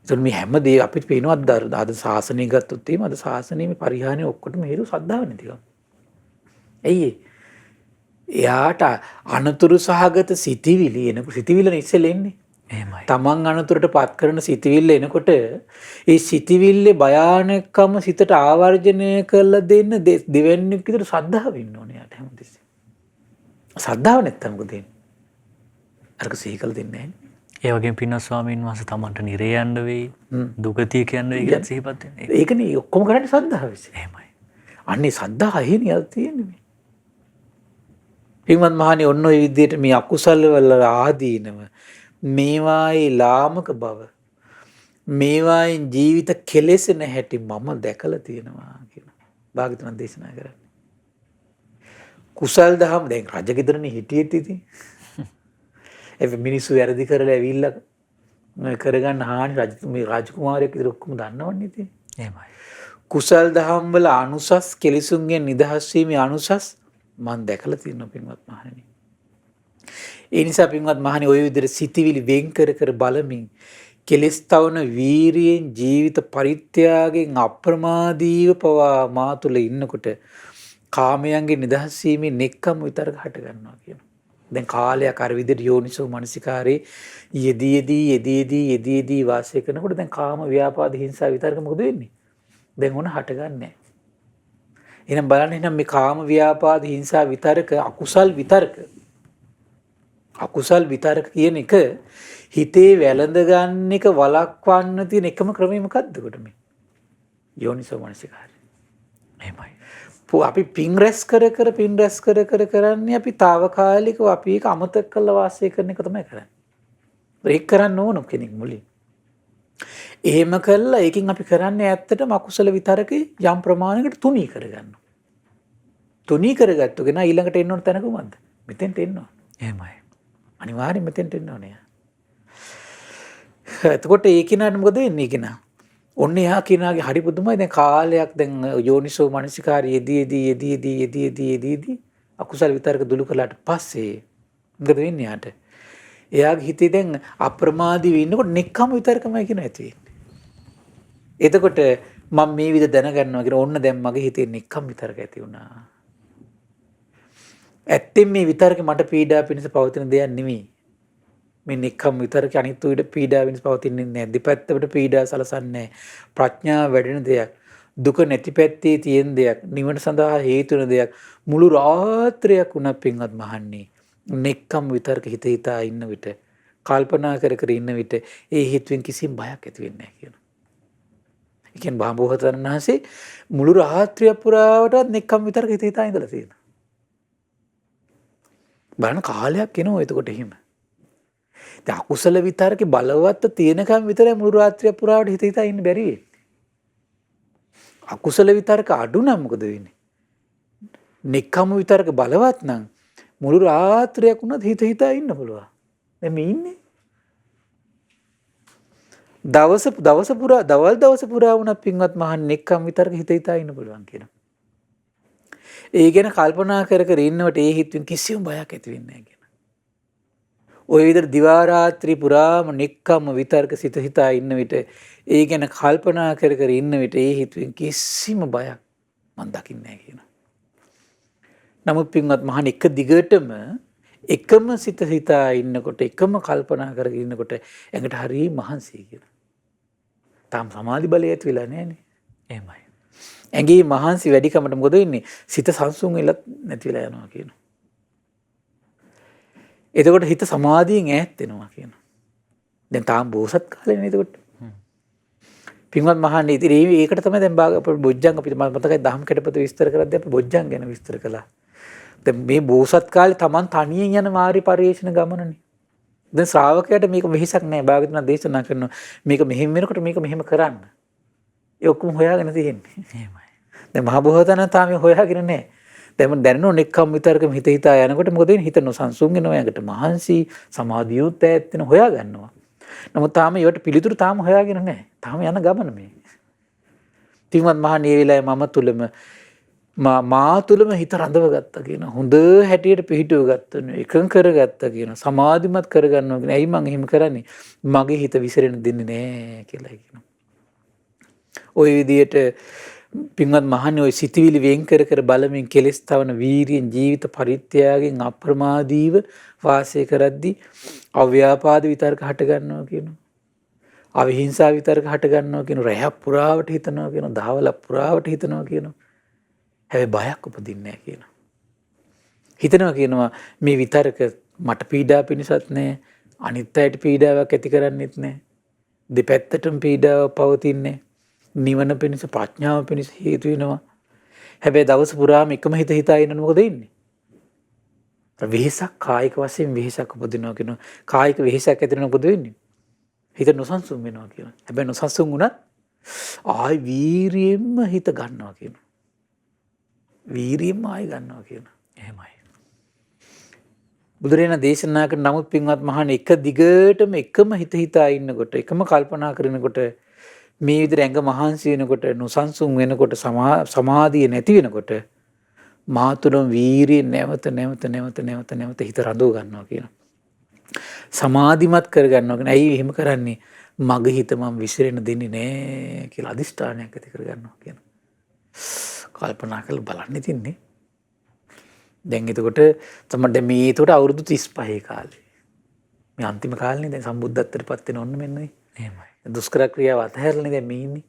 ඒතර මේ හැම දෙයක් අපිට පේනවා අද ශාසනය ගත්තොත් එහෙම අද ශාසනයේ පරිහානිය ඔක්කොටම හේතු ශ්‍රද්ධාව නැතිකම. ඇයි එයාට අනතුරු සහගත සිතිවිලි එනකොට සිතිවිල්ල ඉස්සෙල්ලා එන්නේ. එහෙමයි. තමන් අනතුරට පත් කරන සිතිවිල්ල එනකොට ඒ සිතිවිල්ලේ භයානකම සිතට ආවර්ජනය කරලා දෙන්න දෙවන්නේක් විතර ශ්‍රද්ධාව ඉන්න ඕනේ යාට හැමතිස්සෙම. ශ්‍රද්ධාව නැත්තම් මොකද වෙන්නේ? අරක සිහි කළ දෙන්නේ නැහැ. ඒ වගේම පින්වත් ස්වාමීන් වහන්සේ Tamanට නිරේ යන්න වෙයි, දුගතිය කියන්න වෙයි කියලා සිහිපත් වෙන්නේ. ඒකනේ ඔක්කොම කරන්නේ ශ්‍රද්ධාව විසින්. එහෙමයි. අන්නේ ශ්‍රද්ධාව අහිණිය තියෙන්නේ මේ. පින්වත් මහණේ ඔන්න ඔය විදිහට මේ අකුසල වල ආදීනව මේවායේ ලාමක බව මේවායින් ජීවිත කෙලෙසෙන හැටි මම දැකලා තියෙනවා කියලා භාග්‍යවතුන් දේශනා කරන්නේ. කුසල් දහම් දැන් රජගෙදරනේ හිටියෙත් ඉතින් ඒ මිනිස්සු වැරදි කරලා ඇවිල්ලා කරගන්න හානි මේ රාජකුමාරයෙක් විතර ඔක්කොම දන්නවන්නේ ඉතින්. එහෙමයි. කුසල් දහම් වල අනුසස් කෙලෙසුන්ගෙන් නිදහස් වීමේ අනුසස් මම දැකලා තියෙනවා පින්වත් මහණෙනි. ඒ නිසා පින්වත් මහණෙනි ඔය විදිහට සිටිවිලි වෙන් කර බලමින් කෙලස් තවන වීරියෙන් ජීවිත පරිත්‍යාගයෙන් අප්‍රමාදීව පවා මා තුළ ඉන්නකොට කාමයන්ගේ නිදහස් වීමේ නෙක්ඛම් විතරක හට ගන්නවා කියනවා. දැන් කාලයක් අර විදිහට යෝනිසෝ මනසිකාරේ යෙදී වාසය කරනකොට දැන් කාම ව්‍යාපාද හිංසා විතරක මොකද වෙන්නේ? දැන් ඕන හටගන්නේ නැහැ. එහෙනම් බලන්න එහෙනම් මේ කාම ව්‍යාපාද හිංසා විතරක අකුසල් විතරක කියන එක හිතේ වැළඳ ගන්න එක වළක්වන්න තියෙන එකම ක්‍රමය මොකද්ද කොට මේ? යෝනිසෝ මනසිකාරය. එහෙමයි. අපි පින් රැස් කර කරන්නේ අපි తాවකාලිකව අපි ඒක අමතක කරලා වාසය කරන එක තමයි කරන්නේ. ඒක කරන්න ඕන කෙනෙක් මුලින්. එහෙම කළා ඒකෙන් අපි කරන්නේ ඇත්තටම අකුසල විතරකේ යම් ප්‍රමාණයකට තුනී කරගන්නවා. තුනී කරගත්තු කෙනා ඊළඟට එන්න ඕන තැන කොහමද? මෙතෙන්ට එන්න ඕන. එහෙමයි. අනිවාර්යෙන් මෙතෙන්ට එන්න ඕනේ. එතකොට ඒ කෙනාට මොකද වෙන්නේ කෙනා? ඔන්න එහා කෙනාගේ හරි පුදුමයි දැන් කාලයක් දැන් යෝනිසෝ මනසිකාරය යෙදී අකුසල විතරක දුරු කළාට පස්සේ මොකද වෙන්නේ යාට? එයාගේ හිතේ දැන් අප්‍රමාදී වෙන්නකොට නෙක්ඛම් විතරකමයි කියන ඇති වෙන්නේ. එතකොට මම මේ විදිහ දැනගන්නවා කියන ඕන්න දැන් මගේ හිතේ නෙක්ඛම් විතරක ඇති වුණා. ඇත්තෙන් මේ විතරක මට පීඩා පිණිස පවතින දෙයක් නෙමෙයි. මේ නෙක්ඛම් විතරක අනිත් උඩ පීඩා පිණිස පවතින්නේ නැහැ. දෙපැත්තට පීඩා සලසන්නේ ප්‍රඥාව වැඩෙන දෙයක්. දුක නැති පැත්තේ තියෙන දෙයක්. නිවන සඳහා හේතු වෙන දෙයක්. මුළු රාත්‍රියක් උනත් පින්වත් මහන්නේ. නෙක්ඛම් විතරක හිතා ඉන්න විට කල්පනා කර ඉන්න විට ඒ හිතුවෙන් කිසිම බයක් ඇති වෙන්නේ නැහැ කියනවා. ඒ කියන්නේ බාහබෝසතන් වහන්සේ මුළු රාත්‍රිය පුරාවටත් නෙක්ඛම් විතරක හිතා ඉඳලා තියෙනවා. බලන්න කාලයක් එනවා එතකොට එහෙම. දැන් අකුසල විතරකේ බලවත් තියෙනකම් විතරයි මුළු රාත්‍රිය පුරාවට හිතා ඉන්න බැරි වෙන්නේ. අකුසල විතරක අඩු නම් මොකද වෙන්නේ? නෙක්ඛම් විතරක බලවත් නම් මුළු රාත්‍රියක් උනත් හිතා ඉන්න පුළුවන්. දැන් මේ ඉන්නේ. දවල් දවස පුරා වුණත් පින්වත් මහන් නෙක්ඛම් විතරක හිතා ඉන්න පුළුවන් කියනවා. ඒ ගැන කල්පනා කර ඉන්නවට ඒ හිතුවෙන් කිසිම බයක් ඇති වෙන්නේ නැහැ කියනවා. ওই විදිහට දිවා රාත්‍රී පුරාම නෙක්ඛම් විතරක හිතා ඉන්න විට ඒ ගැන කල්පනා කර ඉන්න විට ඒ හිතුවෙන් කිසිම බයක් මම දකින්නේ නැහැ කියනවා. නමුත් පින්වත් මහන් එක දිගටම එකම හිතා ඉන්නකොට එකම කල්පනා කරගෙන ඉන්නකොට ඇඟට හරි මහන්සියි කියලා. තාම සමාධි බලය ඇති වෙලා නැහැනේ. එහෙමයි. ඇඟේ මහන්සි වැඩිකමට මොකද වෙන්නේ? සිත සංසුන් වෙලත් නැති වෙලා යනවා කියනවා. එතකොට හිත සමාධියෙන් ඈත් වෙනවා කියනවා. දැන් තාම බෝසත් කාලේනේ එතකොට. පින්වත් මහන්නේ ඉතින් ඒකට තමයි දැන් අපේ බොජ්ජංග අපිට මතකයි දහම් කැටපත විස්තර කරද්දී අපි බොජ්ජංග ගැන විස්තර කළා. දැන් මේ බෝසත් කාලේ Taman තනියෙන් යන මාරි පරිේශන ගමනනේ. දැන් ශ්‍රාවකයාට මේක වෙහිසක් නැහැ. භාගතුනා දේශනා කරනවා මේක මෙහෙම වෙනකොට මේක මෙහෙම කරන්න. ඒ ඔක්කොම හොයාගෙන තියෙන්නේ. එහෙමයි. දැන් මහ බෝසතාණන් තාම හොයාගෙන නැහැ. දැන් දැනනෝ නෙක්ඛම් විතරකම හිතා යනකොට මොකද වෙන්නේ? හිත නොසන්සුන් වෙනවා. යකට මහන්සි සමාධියුත් ඈත් වෙන හොයා ගන්නවා. නමුත් තාම ඒවට පිළිතුරු තාම හොයාගෙන නැහැ. තාම යන ගමන මේ. තින්වත් මහණේ වෙලාවේ මම තුලම මා තුලම හිත රඳව ගත්තා කියන හොඳ හැටියට පිහිටුව ගත්තා එකඟ කරගත්තා කියන සමාධිමත් කරගන්නවා කියන ඇයි මං එහෙම කරන්නේ මගේ හිත විසිරෙන්න දෙන්නේ නැහැ කියලා කියනවා. ওই විදියට පින්වත් මහන්නේ ওই සිතවිලි වෙන් කර බලමින් කෙලස් තවන වීරියෙන් ජීවිත පරිත්‍යාගයෙන් අප්‍රමාදීව වාසය කරද්දී අව්‍යාපාද විතරක හට ගන්නවා කියනවා. අවිහිංසා විතරක හට ගන්නවා කියනවා. රැහ පුරාවට හිතනවා කියනවා. දහවල පුරාවට හිතනවා කියනවා. හැබැයි බයක් උපදින්නේ නැහැ කියනවා. හිතනවා කියනවා මේ විතරක මට පීඩා පිණිසත් නැහැ. අනිත් අයට පීඩාවක් ඇති කරන්නෙත් නැහැ. දෙපැත්තටම පීඩාව පවතින්නේ. නිවන පිණිස ප්‍රඥාව පිණිස හේතු වෙනවා. හැබැයි දවස පුරාම එකම හිතා ඉන්න මොකද වෙන්නේ? වෙහසක් කායික වශයෙන් වෙහසක් උපදිනවා කියනවා. කායික වෙහසක් ඇති වෙන මොකද වෙන්නේ? හිත නොසන්සුන් වෙනවා කියනවා. හැබැයි නොසන්සුන් වුණත් ආයි වීරියෙන්ම හිත ගන්නවා කියනවා. වීරියෙන්ම ආයි ගන්නවා කියනවා. එහෙමයි. බුදුරජාණන් දේශනා කරන නමුත් පින්වත් මහණේ එක දිගටම එකම හිතා ඉන්නකොට එකම කල්පනා කරනකොට මේ විදිහට ඇඟ මහන්සි වෙනකොට නොසන්සුන් වෙනකොට සමාධිය නැති වෙනකොට මාතුලම වීරිය නැවත හිත රඳව ගන්නවා කියනවා. සමාධිමත් කර ගන්නවා කියන ඇයි එහෙම කරන්නේ? මගේ හිත මම විසිරෙන්න දෙන්නේ නැහැ කියලා අදිෂ්ඨානයක් ඇති කර ගන්නවා කියනවා. කල්පනා කරලා බලන්න තින්නේ දැන් එතකොට තමයි දැන් මේ එතකොට අවුරුදු 35 කාලේ. මේ අන්තිම කාලේනේ දැන් සම්බුද්ධත්වයට පත් වෙන ඔන්න මෙන්නයි. එහෙමයි. දුෂ්කර ක්‍රියාව අතහැරලානේ දැන් මේ ඉන්නේ.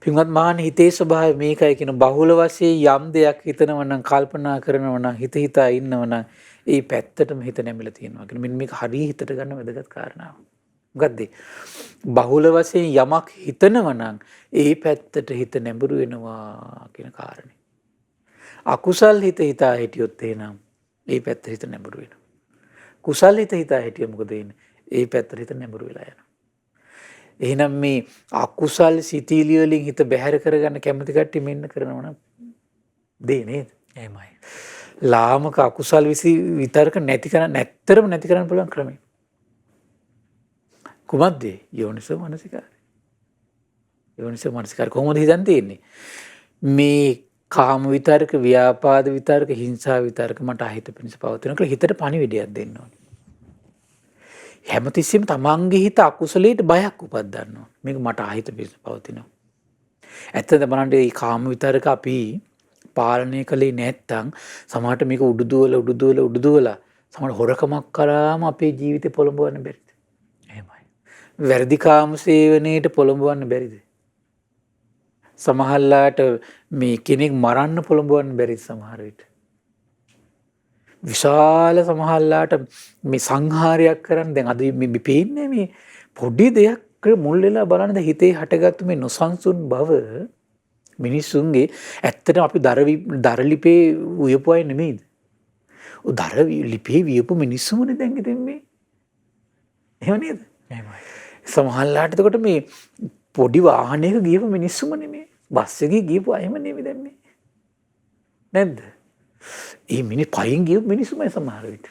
පින්වත් මහණෙනි හිතේ ස්වභාවය මේකයි කියන බහුල වශයෙන් යම් දෙයක් හිතනවා නම් කල්පනා කරනවා නම් හිතා ඉන්නවා නම් ඒ පැත්තටම හිත නැමිලා තියෙනවා කියන මෙන්න මේක හරිය හිතට ගන්න වැදගත් කාරණාවක්. මොකද්ද? බහුල වශයෙන් යමක් හිතනවා නම් ඒ පැත්තට හිත නැඹුරු වෙනවා කියන කාරණේ. අකුසල් හිතා හිටියොත් එහෙනම් ඒ පැත්තට හිත නැඹුරු වෙනවා. කුසල් හිතා හිටිය මොකද වෙන්නේ? ඒ පැත්තට හිත නැඹුරු වෙලා යනවා. එහෙනම් මේ අකුසල් සිතීලිය වලින් හිත බැහැර කරගන්න කැමති කට්ටිය මෙන්න කරනවා නම් දේ නේද? එහෙමයි. ලාමක අකුසල් විතරක නැති කරන්න පුළුවන් ක්‍රමය. කුමක්ද? යෝනිසෝ මනසිකාරය. යෝනිසෝ මනසිකාරය කොහොමද හිතන් තියෙන්නේ? මේ කාම විතරක, ව්‍යාපාද විතරක, හිංසා විතරක මට අහිත පිණිස පවතින කියලා හිතට පණිවිඩයක් දෙන්න ඕනේ. හැමතිස්සෙම තමන්ගේ හිත අකුසලයට බයක් උපද්දන්න ඕනේ. මේක මට අහිත පිණිස පවතිනවා. ඇත්තද බලන්න මේ කාම විතරක අපි පාලනය කළේ නැත්තම් සමහරට මේක උඩුදුවලා සමහර හොරකමක් කරාම අපේ ජීවිතේ පොළඹවන්න බැරිද? එහෙමයි. වැරදි කාම සේවනයේට පොළඹවන්න බැරිද? සමහරලාට මේ කෙනෙක් මරන්න පොළඹවන්න බැරිද සමහර විට? විශාල සමහරලාට මේ සංහාරයක් කරන්න දැන් අද මේ පේන්නේ මේ පොඩි දෙයක් මුල් වෙලා බලන්න හිතේ හටගත්තු මේ නොසන්සුන් බව මිනිස්සුන්ගේ ඇත්තටම අපි දරලිපේ උයපු අය නෙමෙයිද? ඔය දරලිපේ වියපු මිනිස්සුමනේ දැන් ඉතින් මේ. එහෙම නේද? එහෙමයි. සමහරලාට එතකොට මේ පොඩි වාහනයක ගියපු මිනිස්සුම නෙමෙයි. බස් එකේ ගියපු අයම නෙමෙයි දැන් මේ. නැද්ද? ඒ පයින් ගියපු මිනිස්සුමයි සමහර විට.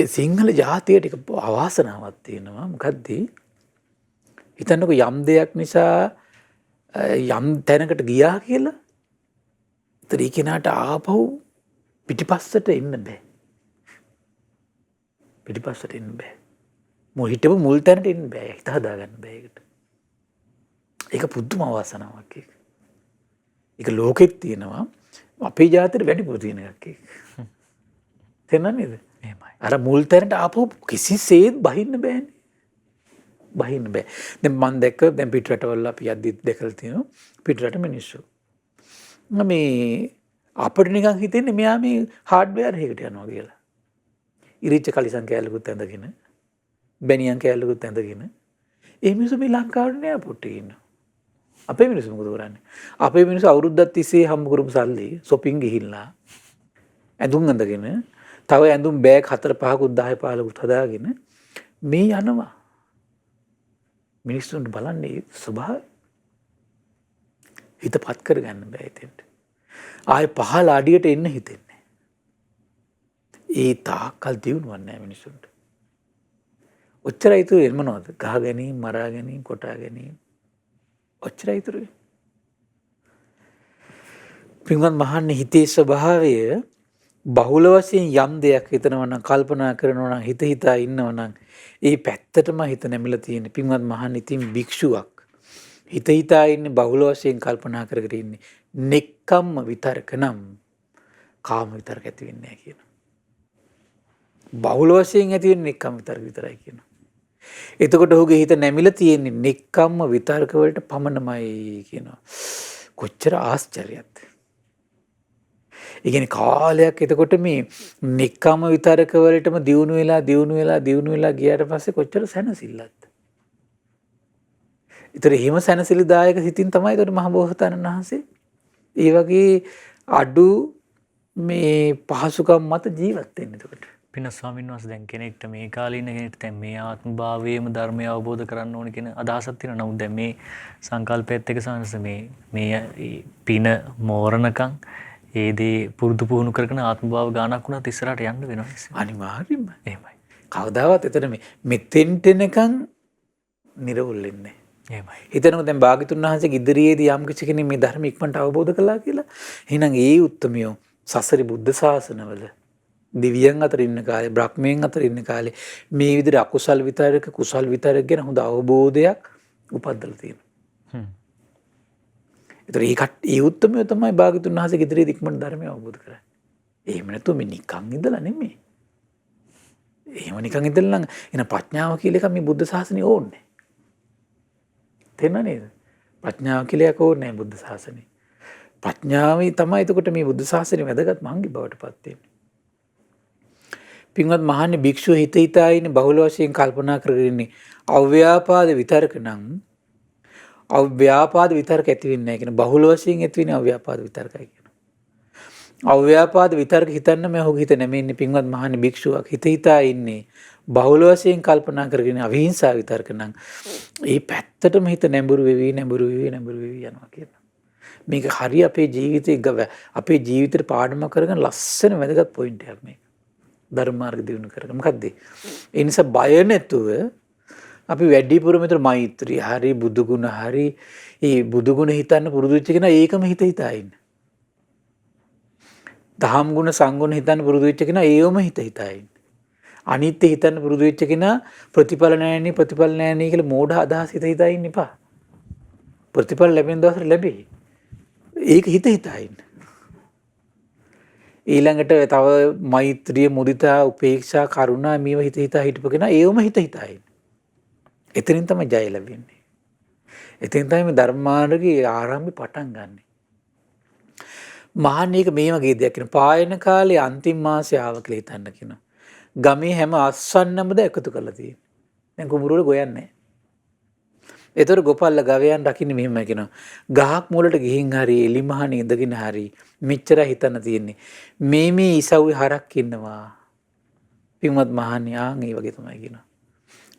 සිංහල ජාතියට එක අවාසනාවක් තියෙනවා. මොකද්ද? හිතන්නකෝ යම් දෙයක් නිසා යම් තැනකට ගියා කියලා ඒතර ඒ කෙනාට ආපහු පිටිපස්සට එන්න බෑ. පිටිපස්සට එන්න බෑ. හිටපු මුල් තැනට එන්න බෑ. හිත හදාගන්න බෑ ඒකට. ඒක පුදුම අවාසනාවක් ඒක. ඒක ලෝකෙත් තියෙනවා. අපේ ජාතියට වැඩිපුර තියෙන එකක් ඒක. තේරෙනවද නේද? එහෙමයි. අර මුල් තැනට ආපහු කිසිසේත් බහින්න බෑනේ. බහින්න බෑ. දැන් මම දැක්ක දැන් පිටරටවල අපි යද්දි දැකලා තියෙනවා පිටරට මිනිස්සු. මේ අපිට නිකන් හිතෙන්නේ මෙයා මේ හાર્ඩ්වෙයාර් එකකට යනවා කියලා. ඉරිච්ච කලිසම් කෑල්ලකුත් ඇඳගෙන බැනියන් කෑල්ලකුත් ඇඳගෙන ඒ මිනිස්සු මේ ලංකාවේ එයාපෝට් එකේ ඉන්නවා. අපේ මිනිස්සු මොකද කරන්නේ? අපේ මිනිස්සු අවුරුද්දක් තිස්සේ හම්බ කරපු සල්ලි shopping ගිහිල්ලා ඇඳුම් අඳගෙන තව ඇඳුම් බෑග් 4 5කුත් 10 15කුත් හදාගෙන මේ යනවා. මිනිස්සුන්ට බලන්නේ ස්වභාවය හිතපත් කරගන්න බෑ එතෙන්ට. ආයේ පහළ අඩියට එන්න හිතෙන්නේ. ඒ තාක්කල් දියුණුවක් නැහැ මිනිස්සුන්ට. ඔච්චරයි ඉතුරු වෙන්නේ මොනවද? ගහ ගැනීම, මරා ගැනීම, කොටා ගැනීම. ඔච්චරයි ඉතුරු වෙන්නේ. පින්වත් මහන්නේ හිතේ ස්වභාවය බහුල වශයෙන් යම් දෙයක් හිතනවා නම් කල්පනා කරනවා නම් හිතා ඉන්නවා නම් ඒ පැත්තටම හිත නැමිලා තියෙන පින්වත් මහන්නේ ඉතින් භික්ෂුවක් හිතා ඉන්නේ බහුල වශයෙන් කල්පනා කරගෙන ඉන්නේ නෙක්කම්ම විතරක නම් කාම විතරක ඇති වෙන්නේ නැහැ කියනවා. බහුල වශයෙන් ඇති වෙන්නේ නෙක්කම් විතරක විතරයි කියනවා. එතකොට ඔහුගේ හිත නැමිලා තියෙන්නේ නෙක්කම්ම විතරක වලට පමණමයි කියනවා. කොච්චර ආශ්චර්යයක්ද? ඒ කියන්නේ කාලයක් එතකොට මේ නෙක්කම විතරක වලටම දියුණු වෙලා ගියාට පස්සේ කොච්චර සැනසෙල්ලක්ද? ඊතර හිම සැනසෙලිදායක සිතින් තමයි ඒකට මහ බෝසතාණන් වහන්සේ ඒ වගේ අඩු මේ පහසුකම් මත ජීවත් වෙන්නේ එතකොට. පින ස්වාමීන් වහන්සේ දැන් කෙනෙක්ට මේ කාලේ ඉන්න කෙනෙක්ට දැන් මේ ආත්ම භාවයේම ධර්මය අවබෝධ කරන්න ඕන කියන අදහසක් තියෙනවා. නමුත් දැන් මේ සංකල්පයත් එක්ක සංස මේ පින මෝරණකම් ඒ දේ පුරුදු පුහුණු කරගෙන ආත්ම භාව ගානක් වුණත් ඉස්සරහට යන්න වෙනවා. අනිවාර්යයෙන්ම. එහෙමයි. කවදාවත් එතන මෙතෙන්ට එනකන් නිරවුල් වෙන්නේ. එහෙමයි. හිතනකො දැන් භාග්‍යතුන් වහන්සේගේ ඉදිරියේදී යම් කිසි කෙනෙක් මේ ධර්ම ඉක්මනට අවබෝධ කළා කියලා. එහෙනම් ඒ උත්තමියෝ සසරි බුද්ධ ශාසනවල දිව්‍යයන් අතර ඉන්න කාලේ, බ්‍රහ්මයන් අතර ඉන්න කාලේ මේ විදිහට අකුසල් විතරක කුසල් විතරක ගැන හොඳ අවබෝධයක් උපද්දලා තියෙනවා. ඒ උත්තමය තමයි භාග්‍යවතුන් වහන්සේගේ ඉදිරියේ ඉක්මනට ධර්මය අවබෝධ කරන්නේ. එහෙම නැතුව මේ නිකන් ඉඳලා නෙමෙයි. එහෙම නිකන් ඉඳලා නම් එන ප්‍රඥාව කියලා එක මේ බුද්ධ ශාසනය ඕනේ. තේරෙනව නේද? ප්‍රඥාව කියලා එකක් ඕනේ නැහැ බුද්ධ ශාසනය. ප්‍රඥාවයි තමයි එතකොට මේ බුද්ධ ශාසනය වැදගත් මංගි බවට පත් වෙන්නේ. පින්වත් මහන්නේ භික්ෂුව හිත හිතා ඉන්නේ බහුල වශයෙන් කල්පනා කරගෙන ඉන්නේ අව්‍යාපාද විතරක නම් අව්‍යාපාද විතරක ඇති වෙන්නේ නැහැ කියන බහුල වශයෙන් ඇති වෙන්නේ අව්‍යාපාද විතරකයි කියන. අව්‍යාපාද විතරක හිතන්න මම ඔහුගේ හිත නැමෙන්නේ පින්වත් මහන්නේ භික්ෂුවක් හිත හිතා ඉන්නේ බහුල වශයෙන් කල්පනා කරගෙන අවිහිංසාව විතරක නම් ඒ පැත්තටම හිත නැඹුරු වෙවි යනවා කියනවා. මේක හරි අපේ ජීවිතේ අපේ ජීවිතේට පාඩම කරගෙන ලස්සන වැදගත් පොයින්ට් එකක් මේක. ධර්ම මාර්ග දියුණු කරගන්න. මොකද්ද? ඒ නිසා බය නැතුව අපි වැඩිපුර මෙතන මෛත්‍රී හරි බුදු ගුණ හරි ඒ බුදු ගුණ හිතන්න පුරුදු වෙච්ච කෙනා ඒකම හිතා ඉන්න. දහම් ගුණ සංගුණ හිතන්න පුරුදු වෙච්ච කෙනා ඒවම හිතා ඉන්න. අනිත්‍ය හිතන්න පුරුදු වෙච්ච කෙනා ප්‍රතිඵල නැහැනේ කියලා මෝඩ අදහස් හිතා ඉන්න එපා. ප්‍රතිඵල ලැබෙන දවසට ලැබෙයි. ඒක හිතා ඉන්න. ඊළඟට තව මෛත්‍රිය මුදිතා උපේක්ෂා කරුණා මේව හිතා හිටපු කෙනා ඒවම හිතා ඉන්න. එතනින් තමයි ජය ලැබෙන්නේ. එතනින් තමයි මේ ධර්මාර්ගයේ ආරම්භය පටන් ගන්නෙ. මහන්නේක මේ වගේ දෙයක් කියන පායන කාලේ අන්තිම මාසය ආව කියලා හිතන්න කියනවා. ගමේ හැම අස්වන්නමද එකතු කරලා තියෙන්නේ. දැන් කුඹුර වල ගොයන්නේ නැහැ. ඒතර ගොපල්ල ගවයන් රකින්නේ මෙහෙම කියනවා. ගහක් මුලට ගිහින් හරි එලිමහනේ ඉඳගෙන හරි මෙච්චර හිතන්න තියෙන්නේ. මේ ඉසව්වේ හරක් ඉන්නවා. පින්වත් මහන්නේ ආන් ඒ වගේ තමයි කියනවා.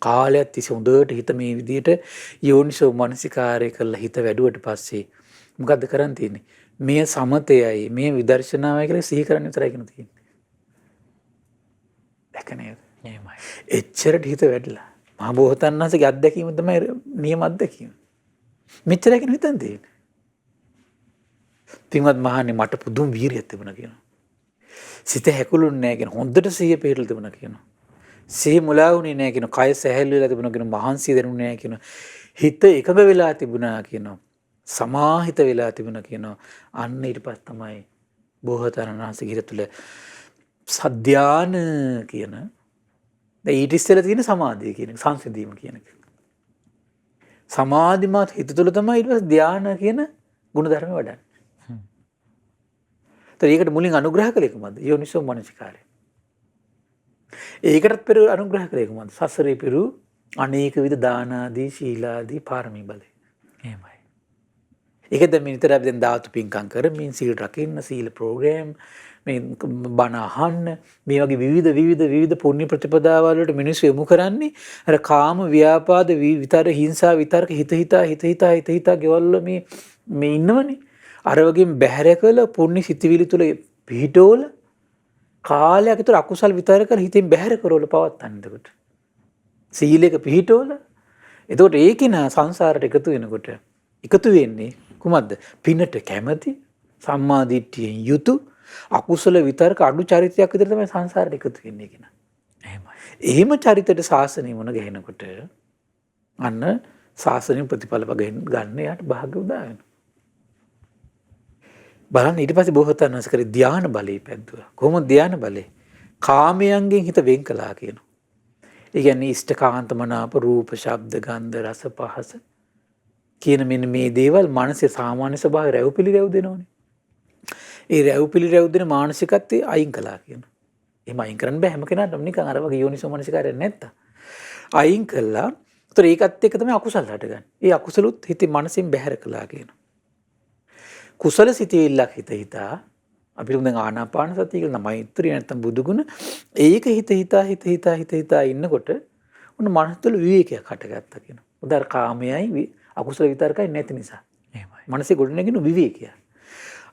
කාලයක් තිස්සේ හොඳට හිත මේ විදිහට යෝනිසෝ මනසිකාරය කරලා හිත වැඩුවට පස්සේ මොකද්ද කරන් තියෙන්නේ? මේ සමතයයි මේ විදර්ශනාවයි කියලා සිහි කරන්න විතරයි කියන තියෙන්නේ. දැක නේද? එහෙමයි. එච්චරට හිත වැඩිලා. මහා බෝසතාණන් වහන්සේගේ අත්දැකීම තමයි නියම අත්දැකීම. මෙච්චරයි කියන හිතන් තියෙන්නේ. පින්වත් මහන්නේ මට පුදුම වීරියක් තිබුණා කියනවා. සිත හැකුළුන්නේ නැහැ කියන හොඳට සිහිය පිටුල් තිබුණා කියනවා. සිහි මුලා වුණේ නැහැ කියනවා. කය සැහැල්ලු වෙලා තිබුණා කියනවා. මහන්සිය දැනුනේ නැහැ කියනවා. හිත එකඟ වෙලා තිබුණා කියනවා. සමාහිත වෙලා තිබුණා කියනවා. අන්න ඊට පස්සේ තමයි බෝසතාණන් වහන්සේගේ හිත තුළ සද්ධාන කියන දැන් ඊට ඉස්සෙල්ලා තියෙන සමාධිය කියන එක සංසිඳීම කියන එක. සමාධිමත් හිත තුළ තමයි ඊට පස්සේ ධානය කියන ගුණධර්ම වඩන්නේ. ඒකට මුලින් අනුග්‍රහ කළේ කොහොමද? යෝනිසෝ මනසිකාරය. ඒකටත් පෙර අනුග්‍රහ කළේ කොහොමද? සසරේ පෙරු අනේක විද දාන ආදී ශීලාදී පාරමී බලය. එහෙමයි. ඒකද මේ විතර අපි දැන් ධාතු පින්කම් කරමින් සීල් රකින්න සීල ප්‍රෝග්‍රෑම් මේ බණ අහන්න මේ වගේ විවිධ පුණ්‍ය ප්‍රතිපදාවල් වලට මිනිස්සු යොමු කරන්නේ අර කාම ව්‍යාපාද විතර හිංසා විතරක හිත හිතා ගෙවල් මේ ඉන්නවනේ අර වගේ බැහැර කළ පුණ්‍ය සිතිවිලි තුල පිහිටෝල කාලයක් විතර අකුසල් විතර කර හිතෙන් බැහැර කරවල පවත්තන්න. එතකොට සීලයක පිහිටෝල එතකොට ඒකින සංසාරයට එකතු වෙන්නේ කුමක්ද? පිනට කැමැති සම්මා දිට්ඨියෙන් යුතු අකුසල විතරක අඩු චරිතයක් විතර තමයි සංසාරයට එකතු වෙන්නේ කියන. එහෙමයි. එහෙම චරිතයට ශාසනය මොන ගහනකොට අන්න ශාසනය ප්‍රතිඵල ගන්න යාට භාග්‍ය උදා වෙනවා. බලන්න ඊට පස්සේ බෝසතාණන් වහන්සේ කරේ ධානා බලය පැද්දුවා. කොහොමද ධානා බලය? කාමයන්ගෙන් හිත වෙන් කළා කියනවා. ඒ කියන්නේ ඉෂ්ඨකාන්ත මනාප රූප, ශබ්ද, ගන්ධ, රස, පහස කියන මෙන්න මේ දේවල් මානසික සාමාන්‍ය ස්වභාවය රැව්පිලිරැව් දෙනවනේ. ඒ රැව්පිලිරැව් දෙන මානසිකත්වයේ අයින් කළා කියනවා. එහෙම අයින් කරන්න බෑ හැම කෙනාටම නිකන් අර වගේ යෝනිසෝ මනසිකාරයක් නැත්තම්. අයින් කළා. ඒතර ඒකත් එක්ක තමයි අකුසල හටගන්නේ. ඒ අකුසලුත් හිතේ මනසින් බැහැර කළා කියනවා. කුසල සිතෙල්ලක් හිතා අපිට දැන් ආනාපාන සතිය කියලා මෛත්‍රිය නැත්තම් බුදුගුණ ඒක හිතා ඉන්නකොට උන මනස තුළ විවේකයක් හටගත්තා කියනවා. උදාර කාමයයි අකුසල විතරකයි නැති නිසා. එහෙමයි. මනසේ ගොඩනගෙන විවේකය.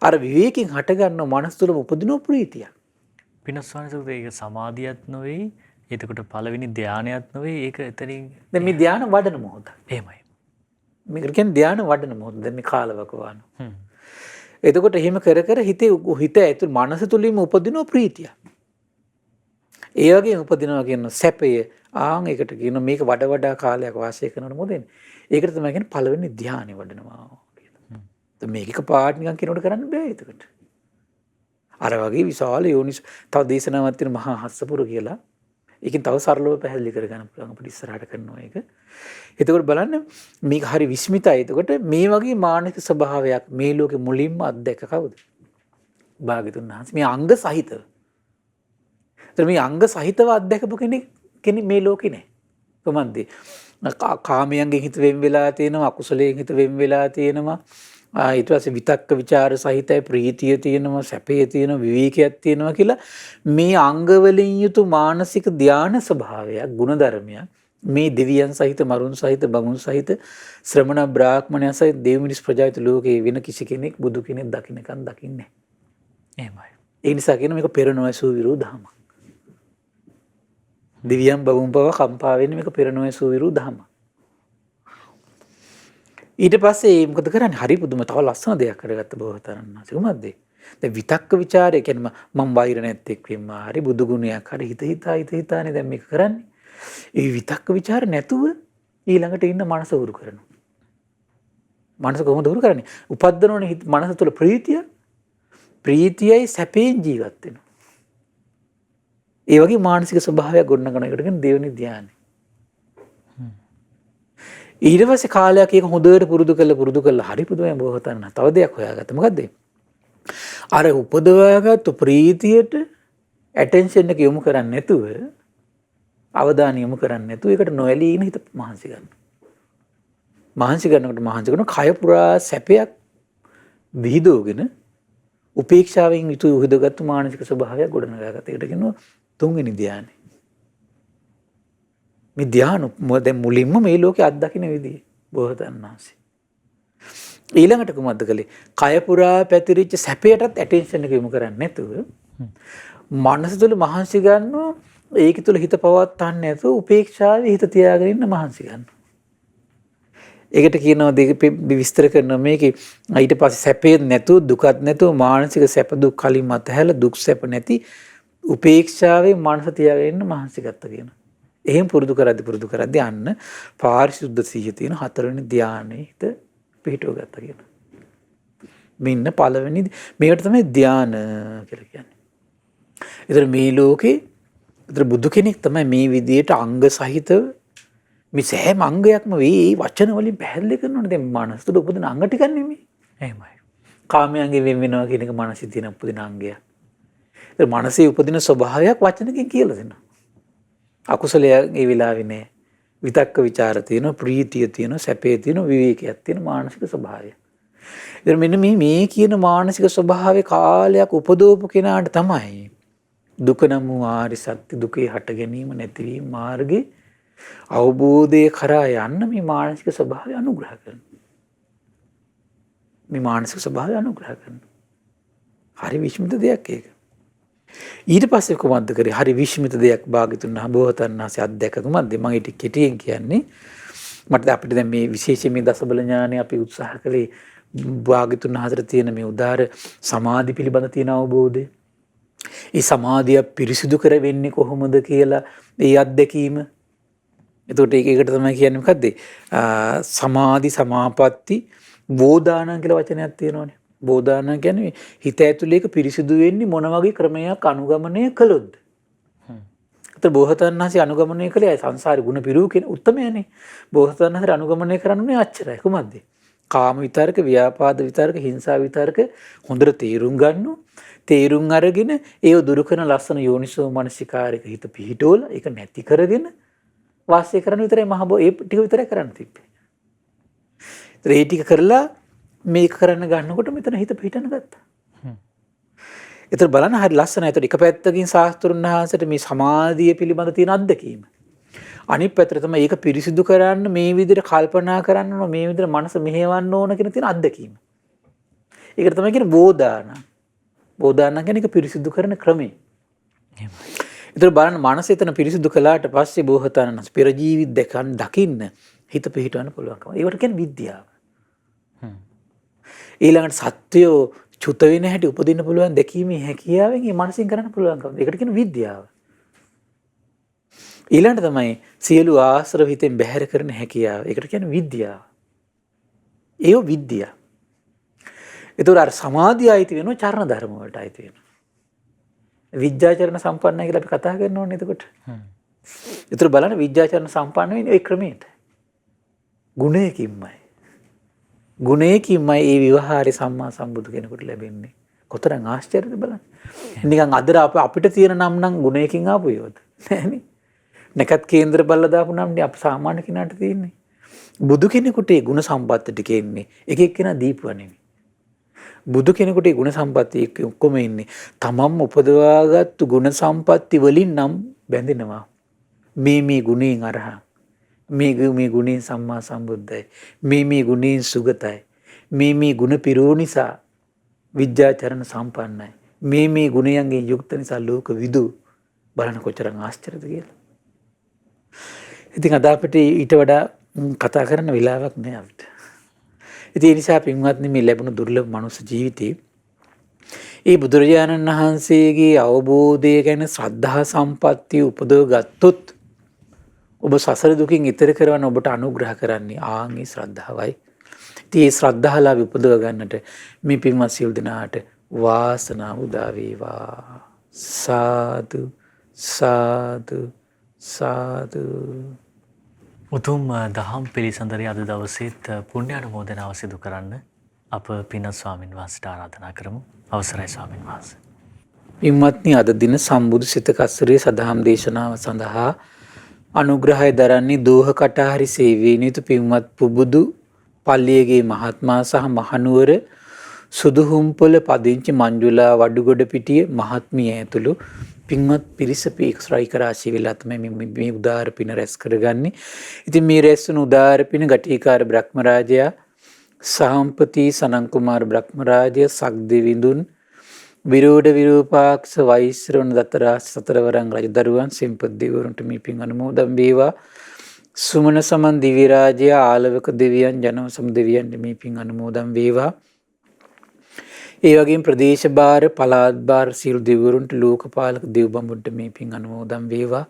අර විවේකයෙන් හටගන්න මනස තුළම උපදින ප්‍රීතිය. පිනස්වානසුත් ඒක සමාධියත් නොවේ. එතකොට පළවෙනි ධානයත් නොවේ. ඒක එතනින් දැන් මේ ධාන වඩන මොහොත. එහෙමයි. මේක කියන්නේ ධාන වඩන මොහොත. දැන් මේ කාලවකවාන. එතකොට එහෙම කර හිත ඇතුළ මනස තුළින්ම උපදින ප්‍රීතිය. ඒ වගේම උපදිනවා කියන සැපය ආන් ඒකට කියන මේක වඩා කාලයක් වාසය කරනකොට මොකද වෙන්නේ? ඒකට තමයි කියන්නේ පළවෙනි ධානය වඩනවා කියලා. මේක පාට නිකන් කෙනෙකුට කරන්න බෑ එතකොට. අර වගේ විශාල යෝනිස තව දේශනාවක් තියෙන මහා හස්සපුර කියලා. ඒකෙන් තව සරලව පැහැදිලි කරගන්න පුළුවන් අපිට ඉස්සරහට කරනවා ඒක. එතකොට බලන්න මේක හරි විස්මිතයි. එතකොට මේ වගේ මානසික ස්වභාවයක් මේ ලෝකෙ මුලින්ම අත්දැක කවුද? භාග්‍යතුන් වහන්සේ. මේ අංග සහිතව. ඒතර මේ අංග සහිතව අත්දැකපු කෙනෙක් මේ ලෝකේ නෑ. කොහොමද? කාමයන්ගෙන් හිත වෙන් වෙලා තියෙනවා, අකුසලයෙන් හිත වෙන් වෙලා තියෙනවා. ඊට පස්සේ විතක්ක ਵਿਚාර සහිතයි, ප්‍රීතිය තියෙනවා, සැපය තියෙනවා, විවේකයක් තියෙනවා කියලා මේ අංග වලින් යුතු මානසික ධානා ස්වභාවයක්, ගුණධර්මයක් මේ දෙවියන් සහිත, මරුන් සහිත, බමුණු සහිත, ශ්‍රමණ බ්‍රාහ්මණයන් සහිත දේව මිනිස් ප්‍රජාවිත ලෝකේ වෙන කිසි කෙනෙක් බුදු කෙනෙක් දකින්නකන් දකින්නේ නැහැ. එහෙමයි. ඒ නිසා කියන මේක පෙර නොඇසූ විරූ දහමක්. දිව්‍යම් බවුම් බව කම්පා වෙන්නේ මේක පෙර නොඇසූ විරූ දහමක්. ඊට පස්සේ මොකද කරන්නේ? හරි පුදුම තව ලස්සන දෙයක් කරගත්ත බෝසතාණන්. කොහොමද? දැන් විතක්ක ਵਿਚාරය කියන්නේ මම බාහිර නැත්තේක් වෙන්න හරි බුදු ගුණයක් හරි හිත හිතානේ දැන් මේක කරන්නේ. ඒ විතක්ක ਵਿਚාර නැතුව ඊළඟට ඉන්න මනස උරු කරනවා. මනස කොහොමද උරු කරන්නේ? උපද්දනෝනේ මනස තුළ ප්‍රීතියයි සැපයෙන් ජීවත් වෙනවා. ඒ වගේ මානසික ස්වභාවයක් ගොඩනගන එකට කියන දෙවෙනි ධානය. ඊට පස්සේ කාලයක් ඒක හොඳට පුරුදු කළා හරි පුදුමයි බෝසතාණන්. තව දෙයක් හොයාගත්තා. මොකද්ද? අර උපදවාගත්තු ප්‍රීතියට ඇටෙන්ෂන් එක යොමු කරන්නේ නැතුව, අවධානය යොමු කරන්නේ නැතුව ඒකට නොඇලී ඉන්න හිත මහන්සි ගන්නවා. මහන්සි කරන කය පුරා සැපයක් විහිදෝගෙන උපේක්ෂාවෙන් යුතු උහිදගත්තු මානසික ස්වභාවයක් ගොඩනගාගත්ත. ඒකට කියනවා තුන්වෙනි ධානය. මේ ධානය දැන් මුලින්ම මේ ලෝකේ අත්දකින්න විදිය බෝසතාණන් වහන්සේ. ඊළඟට කොහොමද කළේ? කය පුරා පැතිරිච්ච සැපයටත් ඇටෙන්ෂන් එක යොමු කරන්නේ නැතුව මනස තුළ මහන්සි ගන්නවා. ඒක තුළ හිත පවත්වන්නේ නැතුව උපේක්ෂාවේ හිත තියාගෙන ඉන්න මහන්සි ගන්නවා. ඒකට කියනවා දෙක විස්තර කරනවා මේකේ ඊට පස්සේ සැපේ නැතුව දුකත් නැතුව මානසික සැප දුක් කලින් මතහැලා දුක් සැප නැති උපේක්ෂාවේ මනස තියාගෙන ඉන්න මහන්සි ගත්ත කියනවා. එහෙම පුරුදු කරද්දී අන්න පාරිශුද්ධ සිහිය තියෙන හතරවෙනි ධානයේ හිත පිහිටව ගත්ත කියනවා. මෙන්න පළවෙනි මේකට තමයි ධාන කියලා කියන්නේ. ඒතර මේ ලෝකේ ඒතර බුදු කෙනෙක් තමයි මේ විදියට අංග සහිතව මේ සෑම අංගයක්ම මේ වචන වලින් පැහැදිලි කරනවනේ. දැන් මනස තුළ උපදින අංග ටිකක් නෙමෙයි. එහෙමයි. කාමයන්ගෙන් වෙන් වෙනවා කියන එක මනසේ තියෙන උපදින අංගයක්. ඒ මනසේ උපදින ස්වභාවයක් වචනකින් කියලා දෙනවා. අකුසලයේ ඒ වෙලාවේ නෑ. විතක්ක ਵਿਚාර තියෙනවා, ප්‍රීතිය තියෙනවා, සැපේ තියෙනවා, විවේකයක් තියෙනවා, මානසික ස්වභාවය. ඉතින් මෙන්න මේ කියන මානසික ස්වභාවයේ කාලයක් උපදවපු කෙනාට තමයි දුක නම් වූ ආරි සත්‍ය දුකේ හට ගැනීම නැතිවීම මාර්ගේ අවබෝධය කරා යන්න මේ මානසික ස්වභාවය අනුග්‍රහ කරනවා. මේ මානසික ස්වභාවය අනුග්‍රහ කරනවා. හරි විශ්මිත දෙයක් ඒක. ඊට පස්සේ කොහොමද කරේ? හරි විශ්මිත දෙයක් භාග්‍යතුන් බෝසතාණන් වහන්සේ අත්දැක කොහොමද? මම ඊට කෙටියෙන් කියන්නේ මට අපිට දැන් මේ විශේෂයෙන් මේ දසබල ඥානය අපි උත්සාහ කළේ භාග්‍යතුන් වහන්සේට තියෙන මේ උදාර සමාධි පිළිබඳ තියෙන අවබෝධය. ඒ සමාධිය පිරිසිදු කර වෙන්නේ කොහොමද කියලා ඒ අත්දැකීම. එතකොට ඒකට තමයි කියන්නේ මොකද්ද? සමාධි සමාපatti බෝධාන කියලා වචනයක් තියෙනවානේ. බෝධාන කියන්නේ හිත ඇතුලේ එක පිරිසිදු වෙන්නේ මොන වගේ ක්‍රමයක් අනුගමනය කළොත්ද? ඒතර බෝසතාණන් වහන්සේ අනුගමනය කළේ සංසාරේ ගුණ පිරූ කියන උත්තරමයනේ. බෝසතාණන් වහන්සේ අනුගමනය කරන්නේ අච්චරයි. කොහොමද? කාම විතරක, ව්‍යාපාද විතරක, හිංසා විතරක හොඳට තේරුම් ගන්නු. තේරුම් අරගෙන ඒව දුරු කරන ලස්සන යෝනිසෝ මනසිකාරයක හිත පිහිටෝල ඒක නැති කරගෙන වාසය කරන විතරයි ඒ ටික විතරයි කරන්න තිබ්බේ. ඒතර ඒ ටික කරලා මේක කරන්න ගන්නකොට මෙතන හිත පිහිටන ගත්තා. ඒතර බලන්න හරි ලස්සනයි. ඒතර එක පැත්තකින් ශාස්ත්‍රුන් වහන්සේට මේ සමාධිය පිළිබඳ තියෙන අත්දැකීම. අනිත් පැත්තට තමයි ඒක පිරිසිදු කරන්න මේ විදිහට කල්පනා කරන්න ඕන, මේ විදිහට මනස මෙහෙවන්න ඕන කියන තියෙන අත්දැකීම. ඒකට තමයි කියන්නේ බෝධාන. බෝධාන කියන්නේ ඒක පිරිසිදු කරන ක්‍රමය. ඒතර බලන්න මනස එතන පිරිසිදු කළාට පස්සේ බෝසතාණන් පෙර ජීවිත දකින්න හිත පිහිටවන්න පුළුවන්කම. ඒකට කියන්නේ විද්‍යාව. ඊළඟට සත්‍යෝ චුත වෙන හැටි උපදින්න පුළුවන් දැකීමේ හැකියාවෙන් මේ මනසින් කරන්න පුළුවන්කම. ඒකට කියන විද්‍යාව. ඊළඟට තමයි සියලු ආශ්‍රව හිතෙන් බැහැර කරන හැකියාව. ඒකට කියන්නේ විද්‍යාව. ඒව විද්‍යාව. ඒතකොට අර සමාධිය අයිති වෙනවා චරණ ධර්ම වලට අයිති වෙනවා. විද්‍යාචරණ සම්පන්නයි කියලා අපි කතා කරනෝනේ එතකොට. ඒතර බලන්න විද්‍යාචරණ සම්පන්න වෙන්නේ ඒ ක්‍රමයට. ගුණයකින්මයි. ගුණයකින්මයි මේ විවහාරේ සම්මා සම්බුදු කෙනෙකුට ලැබෙන්නේ. කොතරම් ආශ්චර්යද බලන්න. නිකන් අද අපිට තියෙන නම් ගුණයකින් ආපු ඒවද? නෑනේ. නැකත් කේන්ද්‍ර බල්ල දාපු නම්නේ අප සාමාන්‍ය කෙනාට තියෙන්නේ. බුදු කෙනෙකුට ඒ ගුණ සම්පත්ත ටික එන්නේ එක එක්කෙනා දීපුවා නෙමෙයි. බුදු කෙනෙකුට ඒ ගුණ සම්පatti ඔක්කොම ඉන්නේ තමන්ම උපදවාගත්තු ගුණ සම්පatti වලින් නම් බැඳෙනවා. මේ ගුණයෙන් අරහං. මේ ගුණයෙන් සම්මා සම්බුද්දයි. මේ ගුණයෙන් සුගතයි. මේ ගුණ පිරෝ නිසා විද්‍යාචරණ සම්පන්නයි. මේ ගුණයන්ගෙන් යුක්ත නිසා ලෝක විදු බලන කොච්චර ආශ්චර්යද කියලා. ඉතින් අද අපිට ඊට වඩා කතා කරන්න වෙලාවක් නෑ අපිට. ඉතින් ඒ නිසා පින්වත්නි මේ ලැබුණු දුර්ලභ මනුස්ස ජීවිතේ ඒ බුදුරජාණන් වහන්සේගේ අවබෝධය ගැන ශ්‍රද්ධා සම්පත්තිය උපදව ගත්තොත් ඔබ සසර දුකින් ඈතර කරවන්න ඔබට අනුග්‍රහ කරන්නේ ආන්ගේ ශ්‍රද්ධාවයි. ඉතින් ඒ ශ්‍රද්ධාලාභ උපදව ගන්නට මේ පින්වත් සියලු දෙනාට වාසනාව උදා වේවා. සාදු සාදු සාදු. උතුම් දහම් පිළිසඳරේ අද දවසේත් පුණ්‍ය අනුමෝදනාව සිදු කරන්න අප පින්වත් ස්වාමින් වහන්සේට ආරාධනා කරමු. අවසරයි ස්වාමින් වහන්සේ. පින්වත්නි අද දින සම්බුදු සිත කස්සරේ සදහම් දේශනාව සඳහා අනුග්‍රහය දරන්නේ දෝහ කටහරි සේවයේ නියුතු පින්වත් පුබුදු පල්ලියගේ මහත්මයා සහ මහනුවර සුදුහුම්පොළ පදිංචි මංජුලා වඩුගොඩ පිටිය මහත්මිය ඇතුළු පින්වත් පිරිස පික්ස්රයික රාශිය වෙලා තමයි මේ උදාාර පින රැස් කරගන්නේ. ඉතින් මේ රැස් වුණු උදාාර පින ගටිකාර බ්‍රහ්මරාජයා සාම්පති සනන් කුමාර බ්‍රහ්මරාජය සක්දෙවිඳුන් විරෝධ විරූපාක්ෂ වෛශ්‍රවණ දතරා සතරවරන් රජදරුවන් සෙන්පති දෙවිවරුන්ට මේ පින් අනුමෝදන් වේවා. සුමන සමන් දිව්‍ය රාජ්‍ය ආලවක දෙවියන් ජනවසම් දෙවියන්ට මේ පින් අනුමෝදන් වේවා. ඒ වගේම ප්‍රදේශ භාර පළාත් භාර සියලු දෙවිවරුන්ට ලෝකපාලක දෙව් බඹුන්ට මේ පින් අනුමෝදන් වේවා.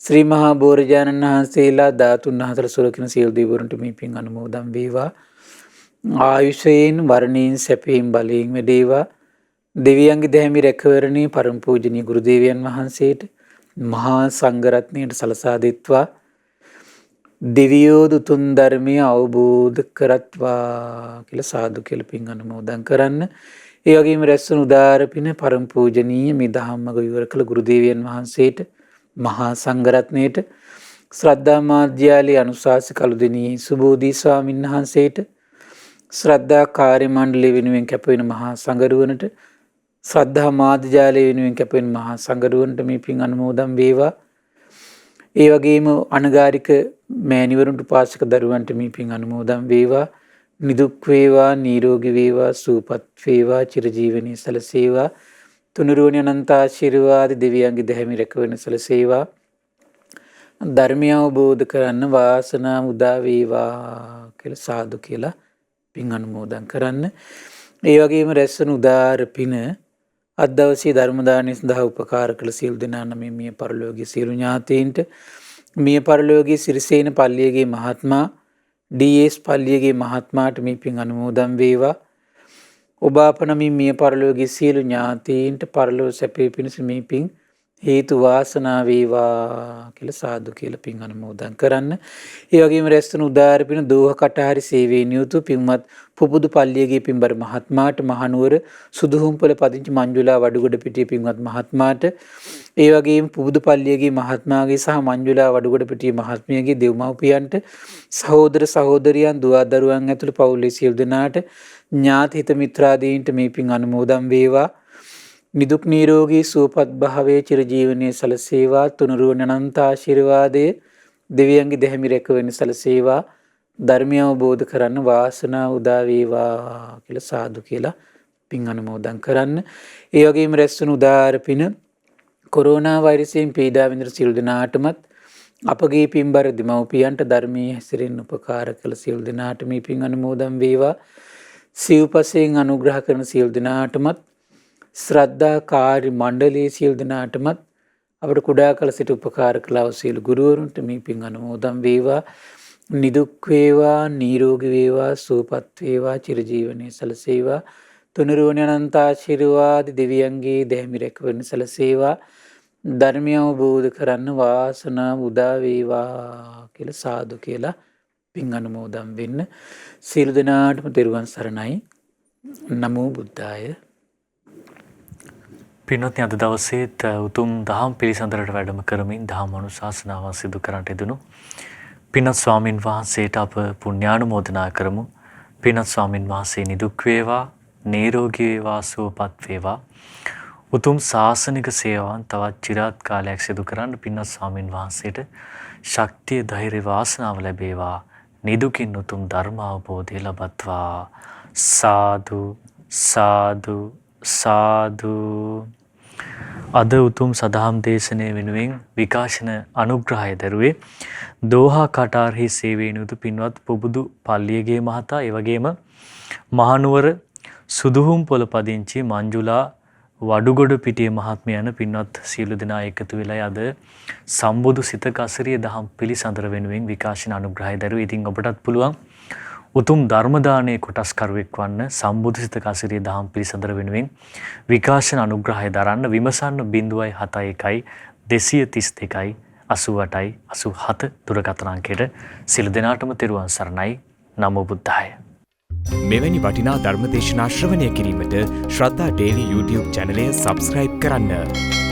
ශ්‍රී මහා බෝරජාණන් වහන්සේලා ධාතුන් හතර සුරකින සියලු දෙවිවරුන්ට මේ පින් අනුමෝදන් වේවා. ආයුෂයෙන් වර්ණයෙන් සැපයෙන් බලයෙන් වැඩේවා. දෙවියන්ගේ දැහැමි රැකවරණේ පරම පූජනීය ගුරු දේවයන් වහන්සේට මහා සංඝරත්නයට සලසා දෙත්වා. දෙවියෝ දුතුන් ධර්මය අවබෝධ කරත්වා කියලා සාදු කියලා පින් අනුමෝදන් කරන්න. ඒ වගේම රැස්වන උදාාර පින පරම පූජනීය මේ ධම්මග විවර කළ ගුරු දේවයන් වහන්සේට මහා සංඝරත්නයට ශ්‍රද්ධා මාධ්‍යාලයේ අනුශාසක කළුදෙණියේ සුබෝධි ස්වාමීන් වහන්සේට ශ්‍රද්ධා කාර්ය මණ්ඩලය වෙනුවෙන් කැපවෙන මහා සංඝරුවනට ශ්‍රද්ධා මාධ්‍යාලය වෙනුවෙන් කැපවෙන මහා සංඝරුවනට මේ පින් අනුමෝදන් වේවා. ඒ වගේම අනගාരിക මෑණිවරුන්ට උපාසක දරුවන්ට මේ පින් අනුමෝදන් වේවා. නිදුක් වේවා නිරෝගී වේවා සුවපත් වේවා චිරජීවනයේ සැලසේවා. තුනුරුවනි අනන්ත ආශිර්වාද දෙවියන්ගේ දැහැමි රැකවරණ සැලසේවා. ධර්මය අවබෝධ කරන්න වාසනාව උදා වේවා කියලා සාදු කියලා පින් අනුමෝදන් කරන්න. ඒ වගේම රැස්වන උදාාර පින අද දවසේ ධර්ම දානය සඳහා උපකාර කළ සියලු දෙනා නම් මිය පරලෝකීය සියලු ඥාතීන්ට මිය පරලෝකීය සිරිසේන පල්ලියගේ මහත්මයා ඩී.එස්. පල්ලියගේ මහත්මයාට මේ පින් අනුමෝදන් වේවා. ඔබ අප නමින් මිය පරලෝකීය සියලු ඥාතීන්ට පරලෝක සැපේ පිණිස මේ පින් හේතු වාසනා වේවා කියලා සාදු කියලා පින් අනුමෝදන් කරන්න. ඒ වගේම රැස්වන උදාාර පින දෝහ කටහරි සේවයේ නියුතු පින්වත් පුබුදු පල්ලියගේ පින්බර මහත්මයාට මහනුවර සුදුහුම්පොළ පදිංචි මංජුලා වඩුගොඩ පිටිය පින්වත් මහත්මයාට ඒ වගේම පුබුදු පල්ලියගේ මහත්මයාගේ සහ මංජුලා වඩුගොඩ පිටිය මහත්මියගේ දෙව්මව්පියන්ට සහෝදර සහෝදරියන් දුව දරුවන් ඇතුළු පවුලේ සියලු දෙනාට ඥාති හිත මිත්‍රාදීන්ට මේ පින් අනුමෝදන් වේවා. නිදුක් නිරෝගී සුවපත් භාවයේ චිරජීවනයේ සලසේවා. තුනුරුවන අනන්ත ආශිර්වාදයේ දෙවියන්ගේ දැහැමි රැකවරණ සලසේවා. ධර්මය අවබෝධ කරන්න වාසනාව උදා වේවා කියලා සාදු කියලා පින් අනුමෝදන් කරන්න. ඒ වගේම රැස්වන උදාාර පින කොරෝනා වෛරසයෙන් පීඩා විඳින සියලු දෙනාටමත් අපගේ පින්බර දෙමව්පියන්ට ධර්මයේ හැසිරෙන්න උපකාර කළ සියලු දෙනාට මේ පින් අනුමෝදන් වේවා. සිව්පසයෙන් අනුග්‍රහ කරන සියලු දෙනාටමත් ශ්‍රද්ධා කාර්ය මණ්ඩලයේ සියලු දෙනාටමත් අපට කුඩා කල සිට උපකාර කළා සියලු ගුරුවරුන්ට මේ පින් අනුමෝදන් වේවා. නිදුක් වේවා නිරෝගී වේවා සුවපත් වේවා චිරජීවනයේ සැලසේවා. තුනුරුවන අනන්තාශිර්වාද දෙවියන්ගේ දැහැමි රැකවරණ සැලසේවා. ධර්මය අවබෝධ කරන්න වාසනාව උදා වේවා කියලා සාදු කියලා පින් අනුමෝදන් වෙන්න. සියලු දෙනාටම තෙරුවන් සරණයි. නමෝ බුද්ධාය. පින්වත්නි, අද දවසේත් උතුම් දහම් පිළිසඳරට වැඩම කරමින් දහම් අනුශාසනාව සිදු කරන්නට යෙදුණු පින්වත් ස්වාමින් වහන්සේට අප පුණ්‍යානුමෝදනා කරමු. පින්වත් ස්වාමින් වහන්සේ නිදුක් වේවා, නිරෝගී වේවා, සුවපත් වේවා. උතුම් ශාසනික සේවාවන් තවත් চিරාත් කාලයක් සිදු කරන්න පින්වත් ස්වාමින් වහන්සේට ශක්තිය, ධෛර්ය, වාසනාව ලැබේවා. නිදුකින් උතුම් ධර්ම අවබෝධය ලබත්වා. සාදු සාදු සාදු. අද උතුම් සදහම් දේශනය වෙනුවෙන් විකාශන අනුග්‍රහය දරුවේ දෝහා කටාරහි සේවයේ නියුතු පින්වත් පුබුදු පල්ලියගේ මහතා, ඒ වගේම මහනුවර සුදුහුම් පොළ පදිංචි මංජුලා වඩුගොඩ පිටිය මහත්මිය යන පින්වත් සියලු දෙනා එකතු වෙලා අද සම්බුදු සිතක අසිරිය දහම් පිළිසඳර වෙනුවෙන් විකාශන අනුග්‍රහය දරුවේ. ඉතින් ඔබටත් පුළුවන් උතුම් ධර්ම දානයේ කොටස්කරුවෙක් වන්න. සම්බුදු සිතක අසිරිය දහම් පිළිසඳර වෙනුවෙන් විකාශන අනුග්‍රහය දරන්න විමසන්න 071 232 88 87 දුරකථන අංකයට. සියලු දෙනාටම තෙරුවන් සරණයි. නමෝ බුද්ධාය. මෙවැනි වටිනා ධර්මදේශනා ශ්‍රවණය කිරීමට ශ්‍රද්ධා ඩේලි YouTube චැනලය සබස්ක්‍රයිබ් කරන්න.